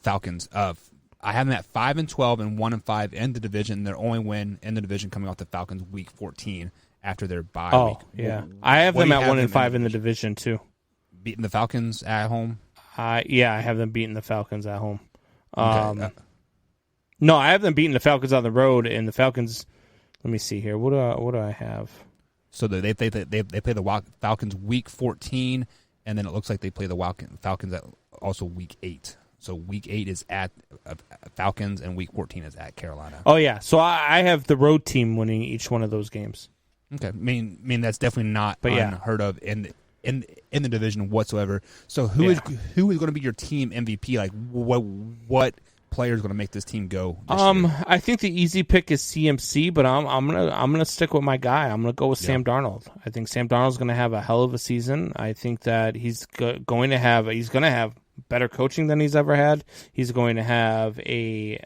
Falcons. I have them at 5 and 12 and 1 and 5 in the division. Their only win in the division coming off the Falcons week 14 after their bye week. Yeah. I have them at 1 and 5 in the division too. Beating the Falcons at home? Yeah, I have them beating the Falcons at home. Okay. No, I have them beating the Falcons on the road, and the Falcons. Let me see here. What do I have? So they play the Falcons week 14, and then it looks like they play the Falcons at also week 8. So week 8 is at Falcons, and week 14 is at Carolina. Oh yeah, so I have the road team winning each one of those games. Okay, I mean that's definitely not unheard of in the division whatsoever. So who is going to be your team MVP? Like what player is going to make this team go this year? I think the easy pick is CMC, but I'm gonna stick with my guy. I'm gonna go with Sam Darnold. I think Sam Darnold's going to have a hell of a season. I think that he's going to have better coaching than he's ever had. He's going to have a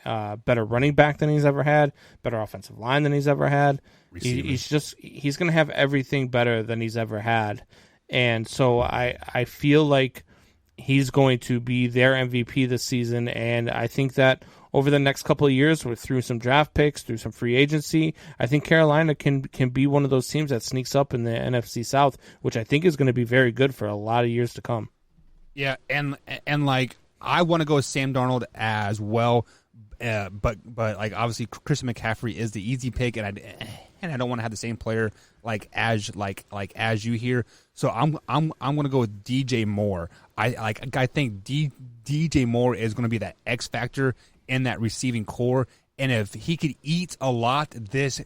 better running back than he's ever had, better offensive line than he's ever had. He's going to have everything better than he's ever had. And so I feel like he's going to be their MVP this season. And I think that over the next couple of years, through some draft picks, through some free agency, I think Carolina can be one of those teams that sneaks up in the NFC South, which I think is going to be very good for a lot of years to come. I want to go with Sam Darnold as well, but obviously Christian McCaffrey is the easy pick, and I don't want to have the same player as you here. So I'm going to go with DJ Moore. I think DJ Moore is going to be that X factor in that receiving core, and if he could eat a lot this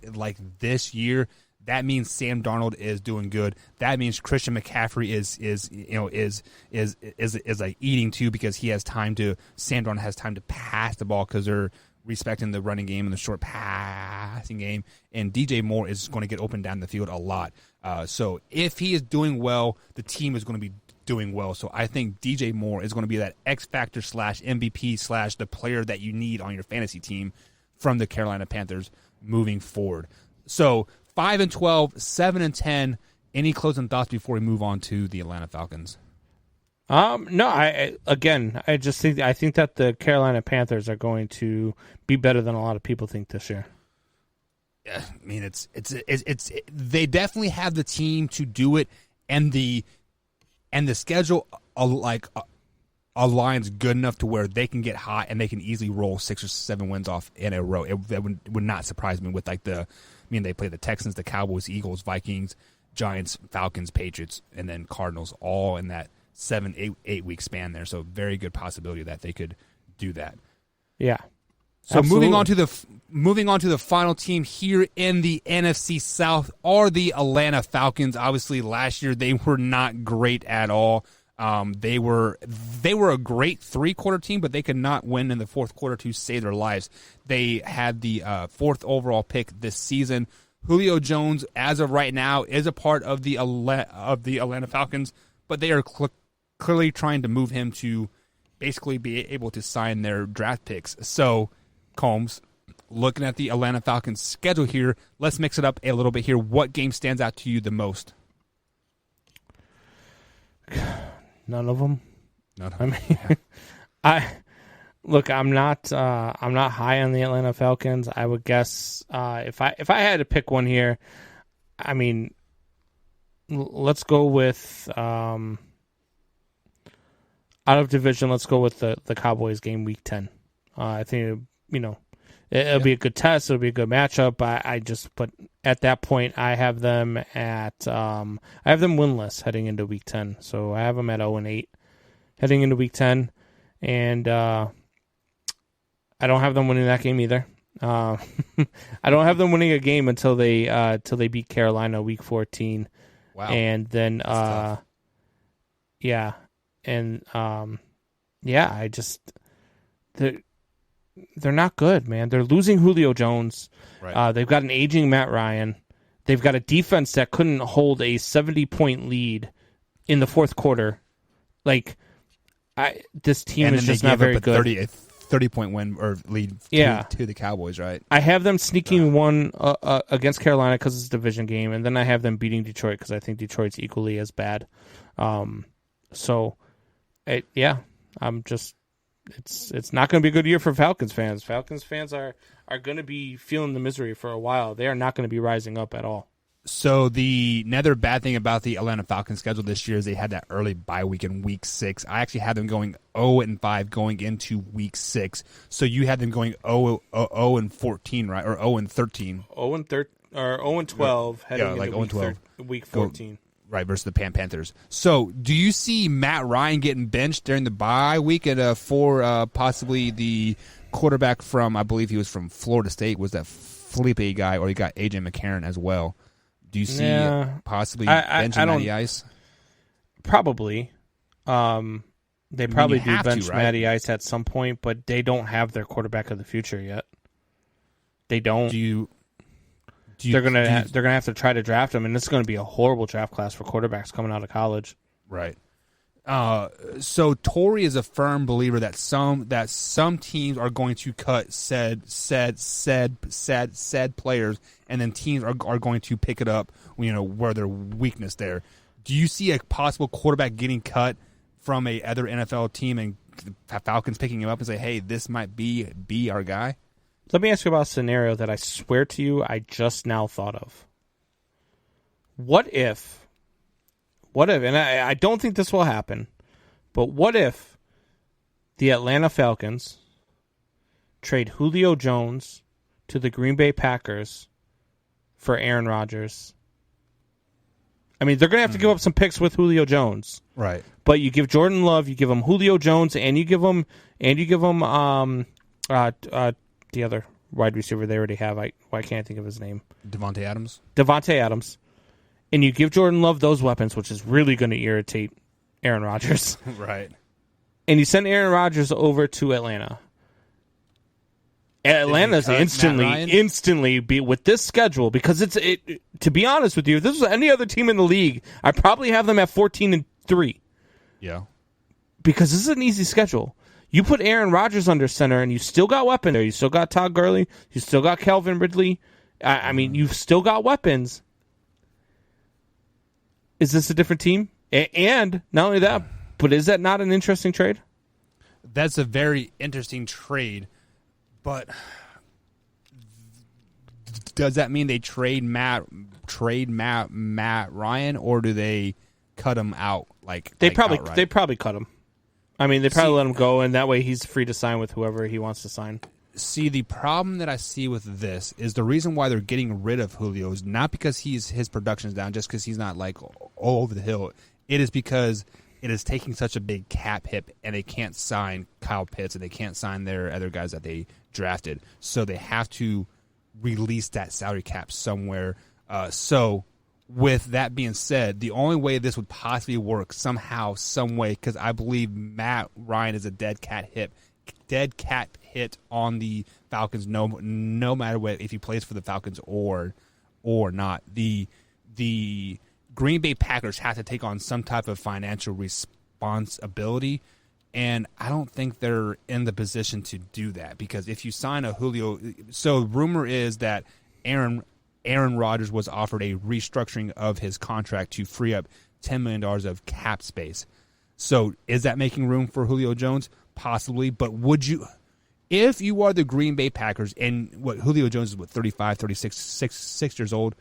year, that means Sam Darnold is doing good. That means Christian McCaffrey is eating too, because Sam Darnold has time to pass the ball because they're respecting the running game and the short passing game. And DJ Moore is going to get open down the field a lot. So if he is doing well, the team is going to be doing well. So I think DJ Moore is going to be that X factor / MVP / the player that you need on your fantasy team from the Carolina Panthers moving forward. So 5-12, 7-10. Any closing thoughts before we move on to the Atlanta Falcons? No. I think that the Carolina Panthers are going to be better than a lot of people think this year. Yeah, I mean it's they definitely have the team to do it, and the schedule aligns good enough to where they can get hot and they can easily roll 6 or 7 wins off in a row. That would not surprise me with they play the Texans, the Cowboys, Eagles, Vikings, Giants, Falcons, Patriots, and then Cardinals, all in that 7-8 week span there. So very good possibility that they could do that. Yeah. So absolutely. moving on to the final team here in the NFC South are the Atlanta Falcons. Obviously, last year they were not great at all. They were a great 3-quarter team, but they could not win in the 4th quarter to save their lives. They had the 4th overall pick this season. Julio Jones, as of right now, is a part of the Atlanta Falcons, but they are clearly trying to move him to basically be able to sign their draft picks. So, Combs, looking at the Atlanta Falcons schedule here, let's mix it up a little bit here. What game stands out to you the most? None of them. I mean, I'm not high on the Atlanta Falcons. I would guess if I had to pick one here, I mean, let's go with out of division. Let's go with the Cowboys game week 10. I think it'll be a good test. It'll be a good matchup. But at that point, I have them winless heading into week 10. So I have them at 0-8 heading into week 10, and I don't have them winning that game either. I don't have them winning a game until they beat Carolina week 14. Wow. And then they're not good, man. They're losing Julio Jones. Right. They've got an aging Matt Ryan. They've got a defense that couldn't hold a 70-point lead in the 4th quarter. This team is just not very good. 30-point win or lead to the Cowboys, right? I have them sneaking one against Carolina because it's a division game, and then I have them beating Detroit because I think Detroit's equally as bad. It's not going to be a good year for Falcons fans. Falcons fans are going to be feeling the misery for a while. They are not going to be rising up at all. So the another bad thing about the Atlanta Falcons schedule this year is they had that early bye week in week 6. I actually had them going 0-5 going into week 6. So you had them going 0-14, right? Or 0-13. 0-12 heading into week 14. Right, versus the Panthers. So, do you see Matt Ryan getting benched during the bye week for possibly the quarterback from, I believe he was from Florida State, was that Felipe guy, or you got AJ McCarron as well? Do you see possibly benching on the ice? Probably. They probably do bench Matty Ice at some point, but they don't have their quarterback of the future yet. They don't. They're gonna have to try to draft him, and it's going to be a horrible draft class for quarterbacks coming out of college. Right. So Torrey is a firm believer that some teams are going to cut said players, and then teams are going to pick it up, where their weakness there. Do you see a possible quarterback getting cut from a other NFL team and the Falcons picking him up and say, hey, this might be our guy? Let me ask you about a scenario that I swear to you I just now thought of. What if, and I don't think this will happen, but what if the Atlanta Falcons trade Julio Jones to the Green Bay Packers for Aaron Rodgers? I mean, they're going to have to give up some picks with Julio Jones. Right. But you give Jordan Love, you give him Julio Jones, and you give him the other wide receiver they already have. Why can't I think of his name? Devontae Adams. And you give Jordan Love those weapons, which is really going to irritate Aaron Rodgers. Right. And you send Aaron Rodgers over to Atlanta. Atlanta's instantly be with this schedule, because to be honest with you, if this was any other team in the league, I'd probably have them at 14-3. Yeah. Because this is an easy schedule. You put Aaron Rodgers under center, and you still got weapons there. You still got Todd Gurley. You still got Calvin Ridley. I mean, you've still got weapons. Is this a different team? And not only that, but is that not an interesting trade? That's a very interesting trade, but does that mean they trade Matt Ryan, or do they cut him out? They probably cut him. I mean, they probably let him go, and that way he's free to sign with whoever he wants to sign. See, the problem that I see with this is the reason why they're getting rid of Julio is not because his production's down, just because he's not all over the hill. It is because it is taking such a big cap hit, and they can't sign Kyle Pitts, and they can't sign their other guys that they drafted. So they have to release that salary cap somewhere. So with that being said, the only way this would possibly work somehow, some way, because I believe Matt Ryan is a dead cat hit on the Falcons, no matter what, if he plays for the Falcons or not. The Green Bay Packers have to take on some type of financial responsibility, and I don't think they're in the position to do that, because if you sign a Julio, so rumor is that Aaron Rodgers was offered a restructuring of his contract to free up $10 million of cap space. So is that making room for Julio Jones? Possibly, but would you, if you are the Green Bay Packers, and Julio Jones is 35, 36 years old,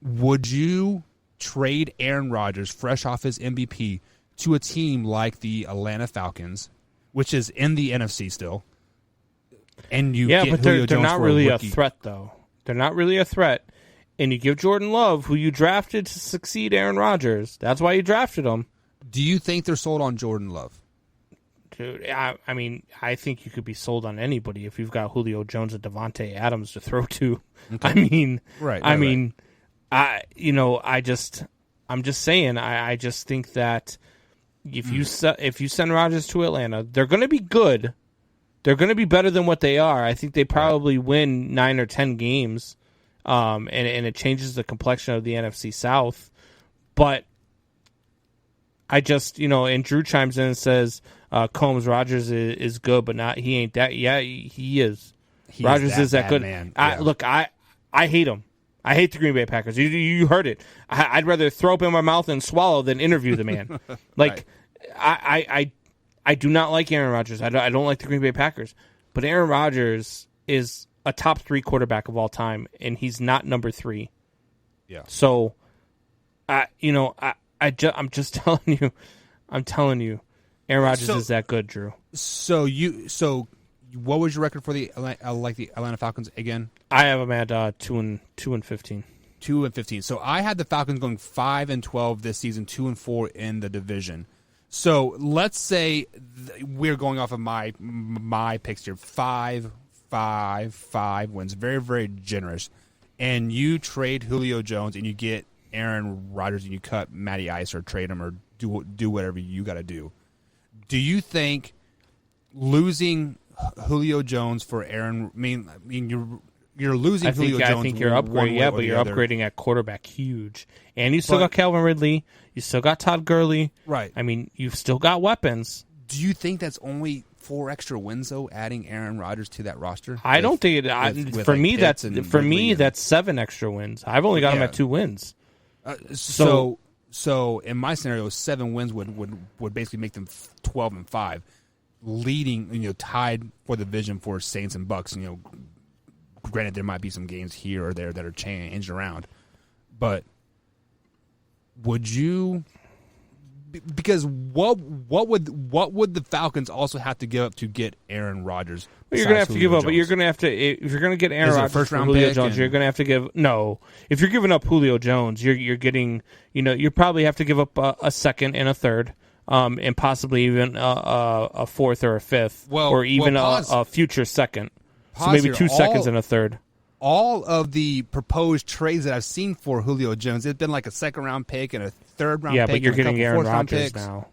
would you trade Aaron Rodgers, fresh off his MVP, to a team like the Atlanta Falcons, which is in the NFC still, and you get but Julio they're Jones not for really a a threat, though. They're not really a threat. And you give Jordan Love, who you drafted to succeed Aaron Rodgers. That's why you drafted him. Do you think they're sold on Jordan Love? Dude, I mean, I think you could be sold on anybody if you've got Julio Jones and Devontae Adams to throw to. Okay. I mean, I'm just saying. I just think that if you send Rodgers to Atlanta, they're going to be good. They're going to be better than what they are. I think they probably win 9 or 10 games, and it changes the complexion of the NFC South. But I just, and Drew chimes in and says, Combs, Rodgers is good, but he ain't that. Yeah, he is. Rodgers is that good. Man. Yeah. Look, I hate him. I hate the Green Bay Packers. You heard it. I'd rather throw up in my mouth and swallow than interview the man. Right. I do not like Aaron Rodgers. I don't like the Green Bay Packers. But Aaron Rodgers is a top 3 quarterback of all time, and he's not number 3. Yeah. So, I'm just telling you, Aaron Rodgers is that good, Drew. So what was your record for the Atlanta Falcons again? I have them at 2-15. 2-15. So I had the Falcons going 5-12 this season, 2-4 in the division. So let's say we're going off of my picks here. 5 wins. Very, very generous. And you trade Julio Jones and you get Aaron Rodgers and you cut Matty Ice or trade him or do whatever you got to do. do you think losing Julio Jones for Aaron? I mean, you're losing Julio Jones. I think you're upgrading. But you're upgrading at quarterback huge, and you still got Calvin Ridley. You still got Todd Gurley. Right. I mean, you've still got weapons. Do you think that's only 4 extra wins though? Adding Aaron Rodgers to that roster? I don't think it. For me, that's 7 extra wins. I've only got him at 2 wins. So in my scenario, 7 wins would basically make them 12-5, leading, tied for the division for Saints and Bucks. Granted, there might be some games here or there that are changed around, but would you? Because what would the Falcons also have to give up to get Aaron Rodgers? Well, you're going to have to give up, but you're going to have to, if you're going to get Aaron Rodgers first round Julio pick Jones, you're going to have to give If you're giving up Julio Jones, you're getting, you probably have to give up a second and a third, and possibly even a fourth or a fifth, or even a future second. So maybe 2 seconds and a third. All of the proposed trades that I've seen for Julio Jones, it's been like a second round pick and a third round pick. Yeah, but you're getting Aaron Rodgers picks. now.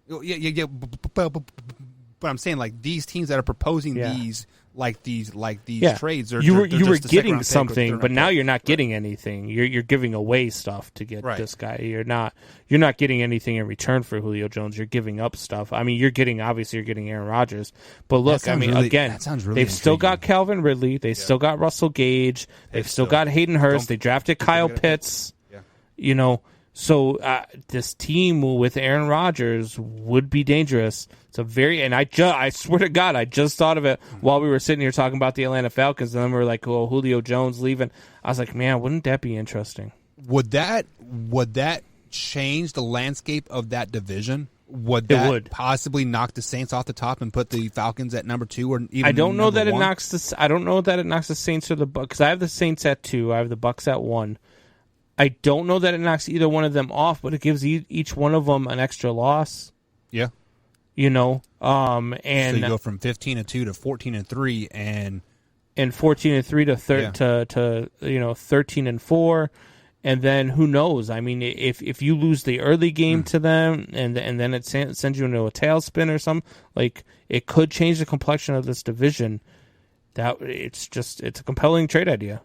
Yeah. But I'm saying, like, these teams that are proposing these trades, you were getting something, but now you're not getting anything. You're giving away stuff to get this guy. You're not getting anything in return for Julio Jones. You're giving up stuff. I mean, you're getting Aaron Rodgers, but look, they've still got Calvin Ridley. They still got Russell Gage. They've still got Hayden Hurst. They drafted Kyle Pitts. So this team with Aaron Rodgers would be dangerous. It's I swear to God, I just thought of it while we were sitting here talking about the Atlanta Falcons, and then we were like, "Oh, Julio Jones leaving." I was like, "Man, wouldn't that be interesting?" Would that change the landscape of that division? Would that possibly knock the Saints off the top and put the Falcons at number 2 or even? I don't know that it knocks the. I don't know that it knocks the Saints or the Bucs, because I have the Saints at 2. I have the Bucs at 1. I don't know that it knocks either one of them off, but it gives each one of them an extra loss. Yeah. And so you go from 15-2 to 14-3 and 14-3 to 13-4, and then who knows? I mean, if you lose the early game to them and then it sends you into a tailspin or something, like, it could change the complexion of this division. It's a compelling trade idea.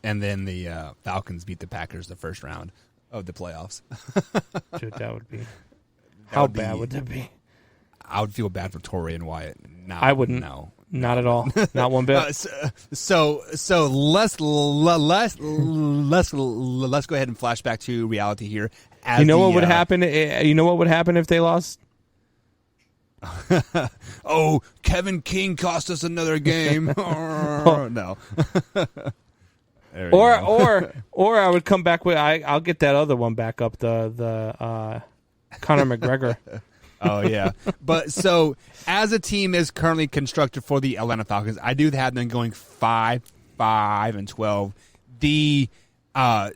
And then the Falcons beat the Packers the first round of the playoffs. Dude, that would be... How bad would that be? I would feel bad for Torrey and Wyatt. No, I wouldn't. No, not at all. Not one bit. So let's go ahead and flash back to reality here. What would happen? What would happen if they lost? Oh, Kevin King cost us another game. No. Or I would come back with I'll get that other one back up, the Conor McGregor. Oh yeah. But so as a team is currently constructed for the Atlanta Falcons, I do have them going 5-5-12. The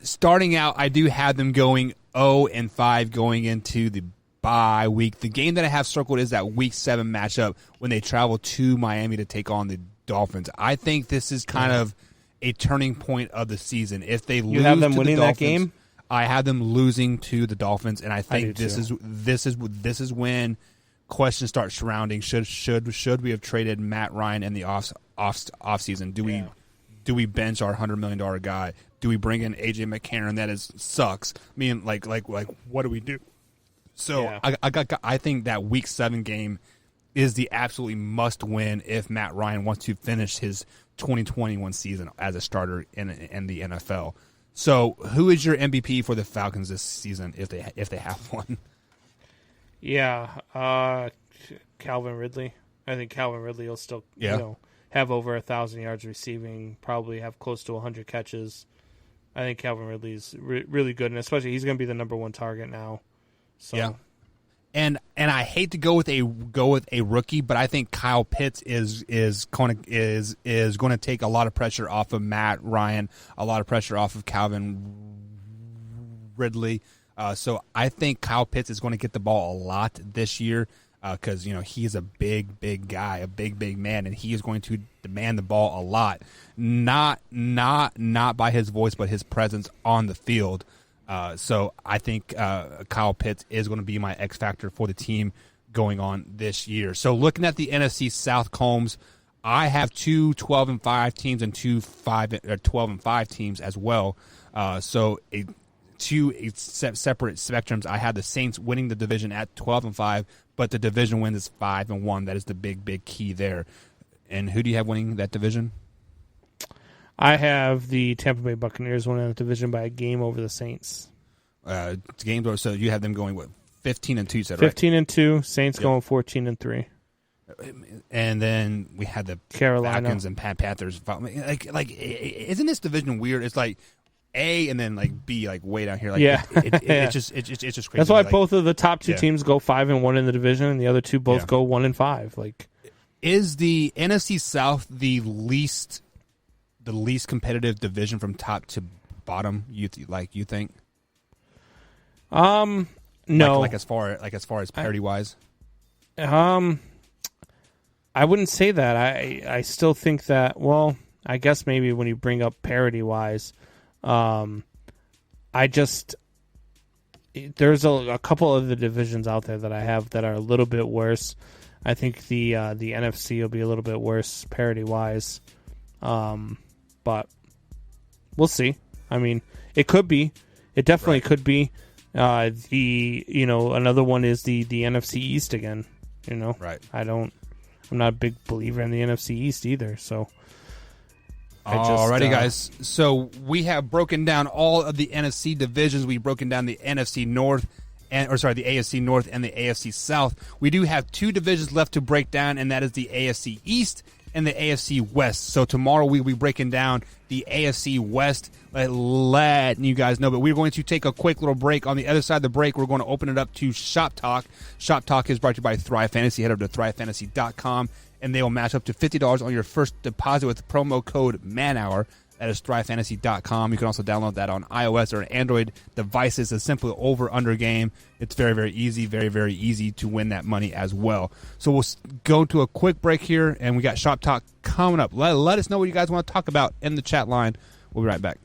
starting out, I do have them going 0-5 going into the bye week. The game that I have circled is that Week 7 matchup when they travel to Miami to take on the Dolphins. I think this is kind of a turning point of the season. If they lose, you have them to winning the Dolphins, that game. I have them losing to the Dolphins, and I think this is when questions start surrounding. Should we have traded Matt Ryan in the off season? Do we bench our $100 million guy? Do we bring in AJ McCarron? That sucks. I mean, like what do we do? So yeah. I think that Week 7 game is the absolutely must win if Matt Ryan wants to finish his 2021 season as a starter in the NFL. So, who is your MVP for the Falcons this season, if they have one? Yeah, Calvin Ridley. I think Calvin Ridley will still have over 1,000 yards receiving, probably have close to 100 catches. I think Calvin Ridley's really good, and especially he's going to be the number 1 target now. So. Yeah. And I hate to go with a rookie, but I think Kyle Pitts is going to take a lot of pressure off of Matt Ryan, a lot of pressure off of Calvin Ridley. So I think Kyle Pitts is going to get the ball a lot this year because he is a big guy, a big man, and he is going to demand the ball a lot. Not by his voice, but his presence on the field. So I think Kyle Pitts is going to be my X factor for the team going on this year. So looking at the NFC South, Combs, I have 2 12-5 teams and 2 12-5 teams as well. So two separate spectrums. I have the Saints winning the division at 12-5, but the division win is 5-1. That is the big key there. And who do you have winning that division? I have the Tampa Bay Buccaneers winning the division by a game over the Saints. Games over, so you have them going, what, 15-2, said, 15-2, Saints going 14-3. And then we had the Carolina Falcons and Panthers. Like, isn't this division weird? It's like A and then like B, like way down here. Like, yeah, it's just crazy. That's why like, both of the top two teams go 5-1 in the division, and the other two both go 1-5. Like, is the NFC South the least competitive division from top to bottom? You think? No. Like as far as parity wise. I wouldn't say that. I still think that, well, I guess maybe when you bring up parity-wise, there's a couple of the divisions out there that I have that are a little bit worse. I think the NFC will be a little bit worse parity-wise, but we'll see. I mean, it could be. It definitely could be. Another one is the NFC East again. Right. I'm not a big believer in the NFC East either, so. Alrighty, guys. So we have broken down all of the NFC divisions. We've broken down the NFC North, the AFC North and the AFC South. We do have 2 divisions left to break down, and that is the AFC East and the AFC West. So tomorrow we'll be breaking down the AFC West, letting you guys know. But we're going to take a quick little break. On the other side of the break, we're going to open it up to Shop Talk. Shop Talk is brought to you by Thrive Fantasy. Head over to thrivefantasy.com, and they will match up to $50 on your first deposit with promo code MANHOUR. That is thrivefantasy.com. You can also download that on iOS or Android devices. It's simply over-under game. It's very, very easy, very, very easy to win that money as well. So we'll go to a quick break here, and we got Shop Talk coming up. Let us know what you guys want to talk about in the chat line. We'll be right back.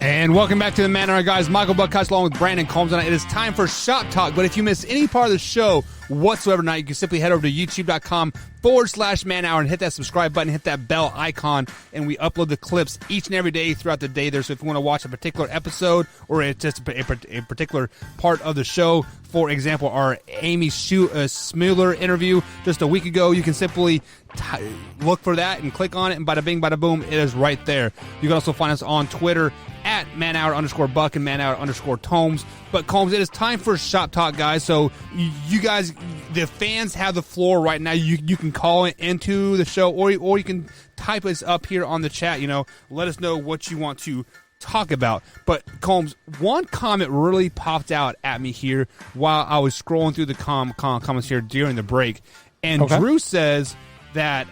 And welcome back to the Man Hour, guys. Michael Buckhouse along with Brandon Combs tonight. It is time for Shop Talk. But if you miss any part of the show whatsoever tonight, you can simply head over to youtube.com/Man Hour and hit that subscribe button, hit that bell icon, and we upload the clips each and every day throughout the day there. So if you want to watch a particular episode or it's just a particular part of the show, for example, our Amy Smuller interview just a week ago, you can simply look for that and click on it, and bada bing, bada boom, it is right there. You can also find us on Twitter at manhour_Buck and manhour_Tomes. But Combs, it is time for Shop Talk, guys. So you guys, the fans have the floor right now. You can call it into the show, or you can type us up here on the chat. Let us know what you want to talk about. But Combs, one comment really popped out at me here while I was scrolling through the comments here during the break, and Drew says that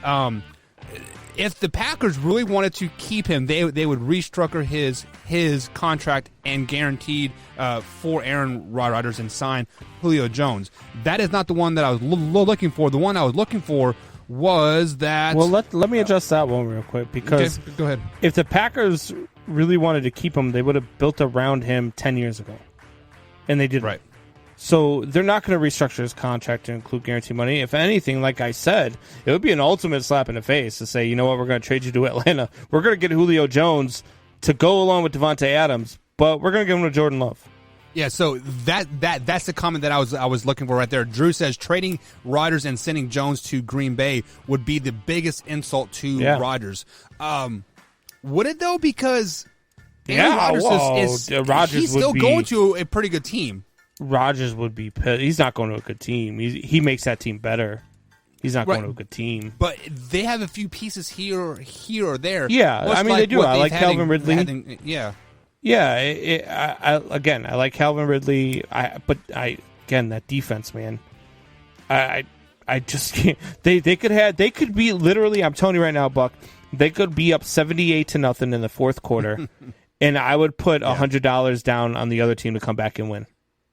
if the Packers really wanted to keep him, they would restructure his contract and guaranteed for Aaron Rodgers and sign Julio Jones. That is not the one that I was looking for. The one I was looking for was that. Well, let me adjust that one real quick, because go ahead. If the Packers really wanted to keep him, they would have built around him 10 years ago, and they didn't. Right. So they're not going to restructure his contract to include guarantee money. If anything, like I said, it would be an ultimate slap in the face to say, you know what, we're going to trade you to Atlanta. We're going to get Julio Jones to go along with Devontae Adams, but we're going to give him to Jordan Love. Yeah, so that's the comment that I was looking for right there. Drew says trading Rodgers and sending Jones to Green Bay would be the biggest insult to Rodgers. Would it though? Because Aaron Rodgers he's still going to a pretty good team. Rodgers would be pissed. He's not going to a good team. He makes that team better. He's not going to a good team. But they have a few pieces here or there. Yeah, I mean, they do. I like Calvin Ridley. Yeah. Yeah, I like Calvin Ridley. But that defense, man. I just can't. They could be literally. I'm telling you right now, Buck. They could be up 78-0 in the fourth quarter, and I would put $100 down on the other team to come back and win.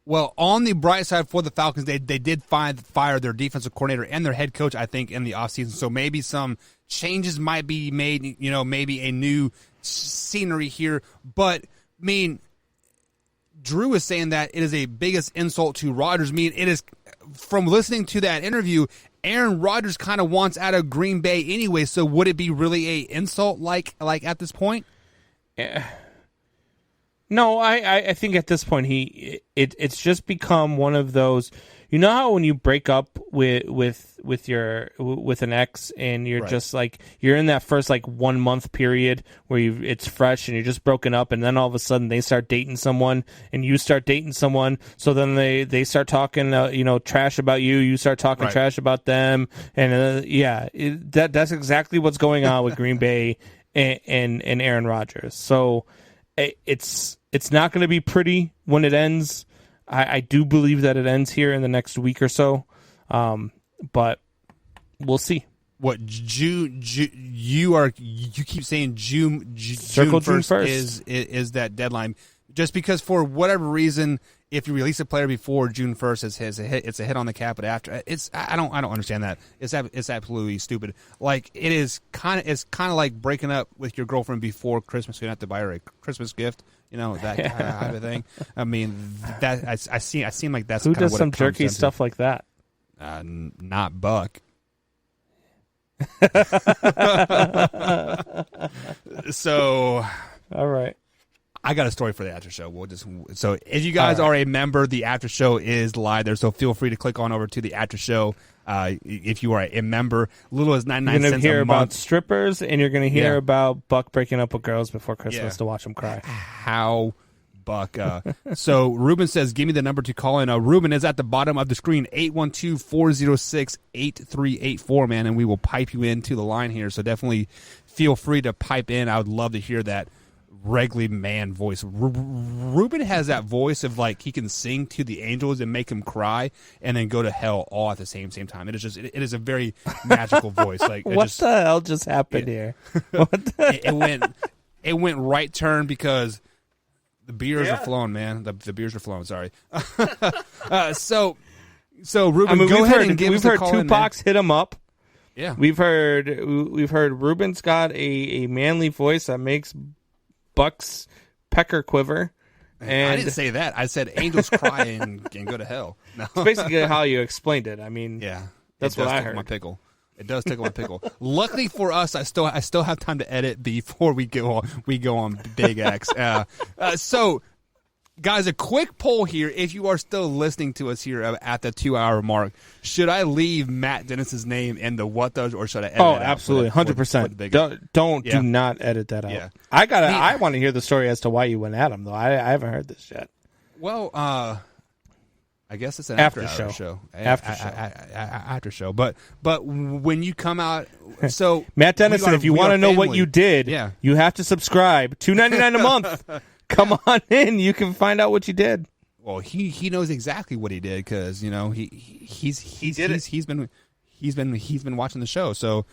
Well, on the bright side for the Falcons, they did fire their defensive coordinator and their head coach, I think, in the offseason. So maybe some changes might be made, maybe a new scenery here. But, I mean, Drew is saying that it is a biggest insult to Rodgers. I mean, it is, from listening to that interview, Aaron Rodgers kind of wants out of Green Bay anyway. So would it be really a insult like at this point? Yeah. No, I think at this point it's just become one of those. You know how when you break up with an ex and you're just like you're in that first like 1 month period where it's fresh and you're just broken up, and then all of a sudden they start dating someone and you start dating someone, so then they start talking trash about you start talking trash about them, and that's exactly what's going on with Green Bay and Aaron Rodgers. So it's not going to be pretty when it ends. I do believe that it ends here in the next week or so, but we'll see. What June? You keep saying June 1st is that deadline? Just because for whatever reason, if you release a player before June 1st, it's a hit on the cap. But after, I don't understand that. It's absolutely stupid. Like it's kind of like breaking up with your girlfriend before Christmas. So you don't have to buy her a Christmas gift. That kind of thing. I mean, that I seem like that's who kind of does some jerky stuff like that. Not Buck. So, all right. I got a story for the after show. So if you guys are a member, the after show is live there. So feel free to click on over to the after show. If you are a member, little as 99 cents a month. You're going to hear about strippers, and you're going to hear about Buck breaking up with girls before Christmas to watch them cry. How Buck. So Ruben says, give me the number to call in. Ruben is at the bottom of the screen, 812-406-8384, man, and we will pipe you into the line here. So definitely feel free to pipe in. I would love to hear that regularly man voice. Ruben has that voice of like he can sing to the angels and make them cry and then go to hell all at the same time. It is a very magical voice. Like what the hell just happened here? It went right turn because the beers are flowing, man. The beers are flowing. Sorry. So Ruben, go ahead and give us a call. We've heard Tupac's hit him up. Yeah, we've heard Ruben's got a manly voice that makes Bucks pecker quiver. And I didn't say that. I said angels cry and go to hell. No. It's basically how you explained it. I mean, yeah, that's what I heard. My pickle. It does tickle my pickle. Luckily for us, I still have time to edit before we go on Big X. So, guys, a quick poll here. If you are still listening to us here at the 2-hour mark, should I leave Matt Dennis's name in the what does, or should I edit it out? Absolutely, 100%. Do not edit that out. Yeah. I want to hear the story as to why you went at him though. I haven't heard this yet. Well, I guess it's an after show. After show. But when you come out, so Matt Dennison, if you want to know what you did, you have to subscribe. $2.99 a month. Come on in. You can find out what you did. Well, he knows exactly what he did because he's been watching the show. So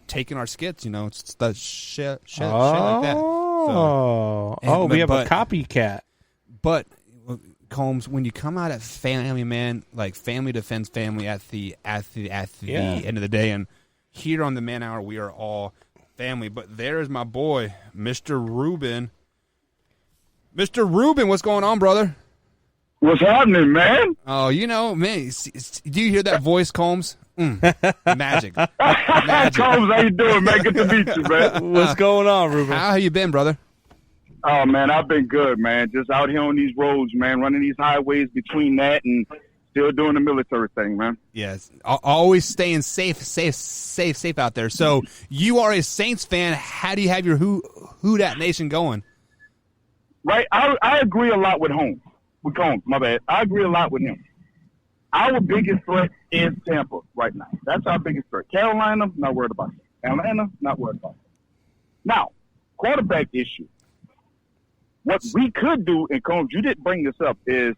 taking our skits, it's the shit like that. So, we have a copycat. But Combs, when you come out at family, man, like family defends family at the end of the day, and here on the Man Hour we are all family. But there's my boy, Mr. Ruben. Mr. Ruben, what's going on, brother? What's happening, man? Oh, man, do you hear that voice, Combs? Magic. Combs, how you doing, man? Good to meet you, man. What's going on, Ruben? How you been, brother? Oh, man, I've been good, man. Just out here on these roads, man, running these highways between that and still doing the military thing, man. Yes, always staying safe out there. So you are a Saints fan. How do you have your Who Dat Nation going? Right, I agree a lot with Holmes. With Combs, my bad. I agree a lot with him. Our biggest threat is Tampa right now. That's our biggest threat. Carolina, not worried about it. Atlanta, not worried about it. Now, quarterback issue. What we could do, and Combs, you didn't bring this up, is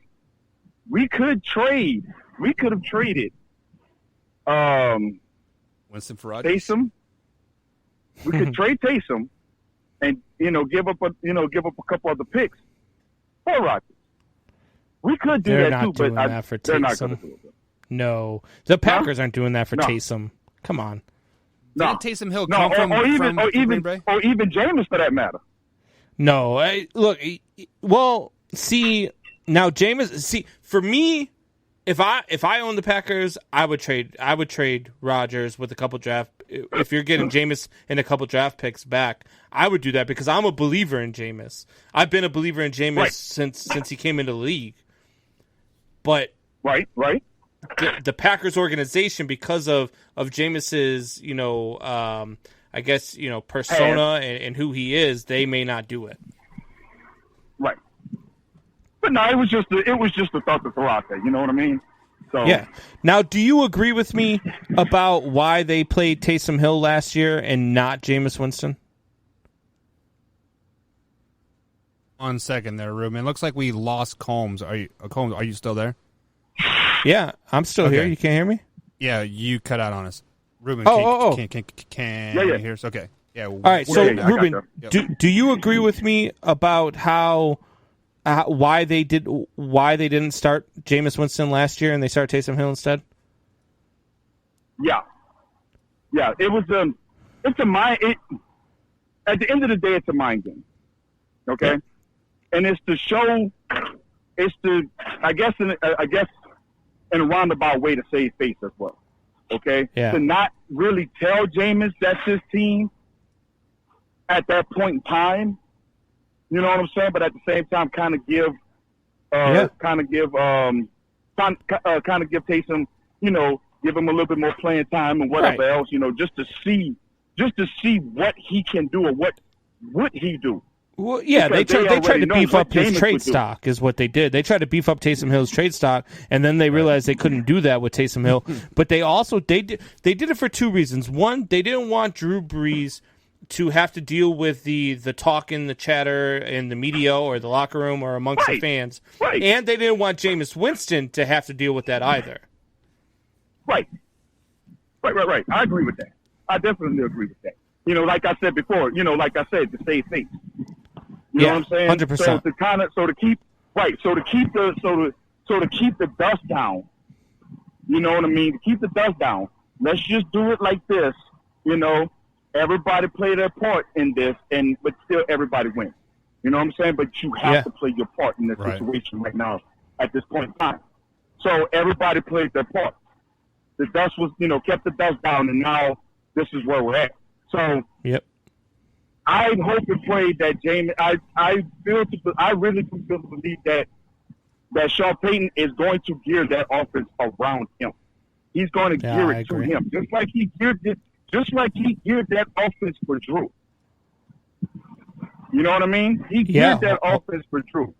we could have traded Winston for Taysom. We could trade Taysom and give up a couple of the picks for Rodgers. We could do they're that too, but they're not going to do it. No, the Packers aren't doing that for Taysom. Come on. No, Taysom Hill come from Green Bay? Or even Jameis for that matter. No, now Jameis. For me, if I owned the Packers, I would trade Rodgers with a couple draft. If you're getting Jameis and a couple draft picks back, I would do that because I'm a believer in Jameis. I've been a believer in Jameis since he came into the league. But the Packers organization, because of Jameis's persona and who he is, they may not do it. Right. But no, it was just a thought to throw out there. You know what I mean? So yeah. Now, do you agree with me about why they played Taysom Hill last year and not Jameis Winston? 1 second there, Ruben. It looks like we lost Combs. Are you still there? Yeah, I'm still here. You can't hear me? Yeah, you cut out on us. Ruben, can you hear us? Okay. Yeah. All right, so Ruben, do you agree with me about why they didn't start Jameis Winston last year and they started Taysom Hill instead? Yeah. It was at the end of the day, it's a mind game. Okay, and it's to show, I guess in a roundabout way to save face as well. Okay, to not really tell Jameis that's his team at that point in time. You know what I'm saying? But at the same time, kind of give Taysom, give him a little bit more playing time and whatever else, just to see what he can do or what would he do. Well, yeah, they tried to beef up his trade stock is what they did. They tried to beef up Taysom Hill's trade stock, and then they realized they couldn't do that with Taysom Hill. But they also they did it for two reasons. One, they didn't want Drew Brees to have to deal with the talk and the chatter in the media or the locker room or amongst the fans. Right. And they didn't want Jameis Winston to have to deal with that either. Right. I agree with that. I definitely agree with that. Like I said before, to save face. You know what I'm saying? 100%. To keep the dust down. You know what I mean? To keep the dust down. Let's just do it like this. Everybody play their part in this, but still everybody wins. You know what I'm saying? But you have to play your part in this situation right now at this point in time. So everybody played their part. The dust was, kept the dust down, and now this is where we're at. So I hope and pray that James. I really do believe that Sean Payton is going to gear that offense around him. He's going to gear it to him, just like he geared that offense for Drew. You know what I mean? He geared that offense for Drew.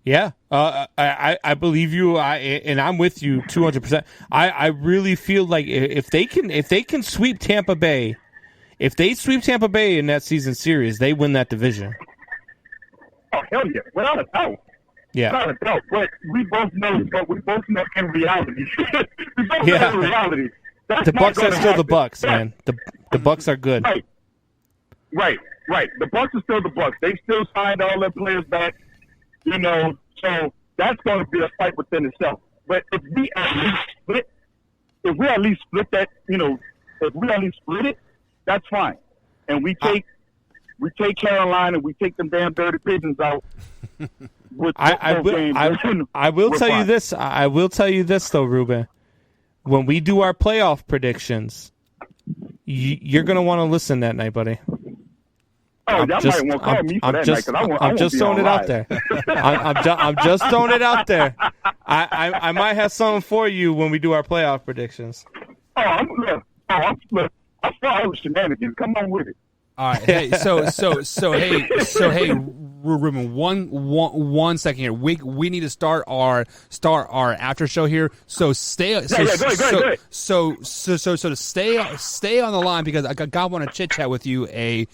Yeah, I believe you. And I'm with you 200%. I really feel like if they can sweep Tampa Bay, if they sweep Tampa Bay in that season series, they win that division. Oh hell yeah, without a doubt. Yeah, without a doubt. But we both know in reality. In reality, the Bucs are still the Bucs, man. The Bucs are good. Right. The Bucs are still the Bucs. They still signed all their players back. So that's going to be a fight within itself. But if we at least split that, if we at least split it, that's fine. And we take Carolina, we take them damn dirty pigeons out. I will tell you this. I will tell you this though, Ruben. When we do our playoff predictions, you're going to want to listen that night, buddy. Oh, that might won't call me for that night, 'cause I'm just throwing it out there. I'm just throwing it out there. I might have something for you when we do our playoff predictions. I'm sorry, shenanigans. Come on with it. All right. Hey, hey, Ruben. One second here. We need to start our after show here. So stay. Go ahead. So to stay on the line because I want to chit chat with you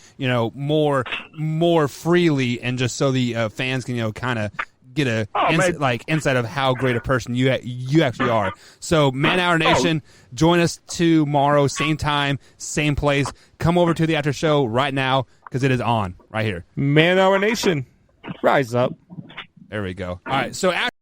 more freely and just so the fans can kind of get a insight of how great a person you actually are. So Man Hour Nation, join us tomorrow, same time, same place. Come over to the after show right now because it is on right here. Man Hour Nation, rise up. There we go. All right, so after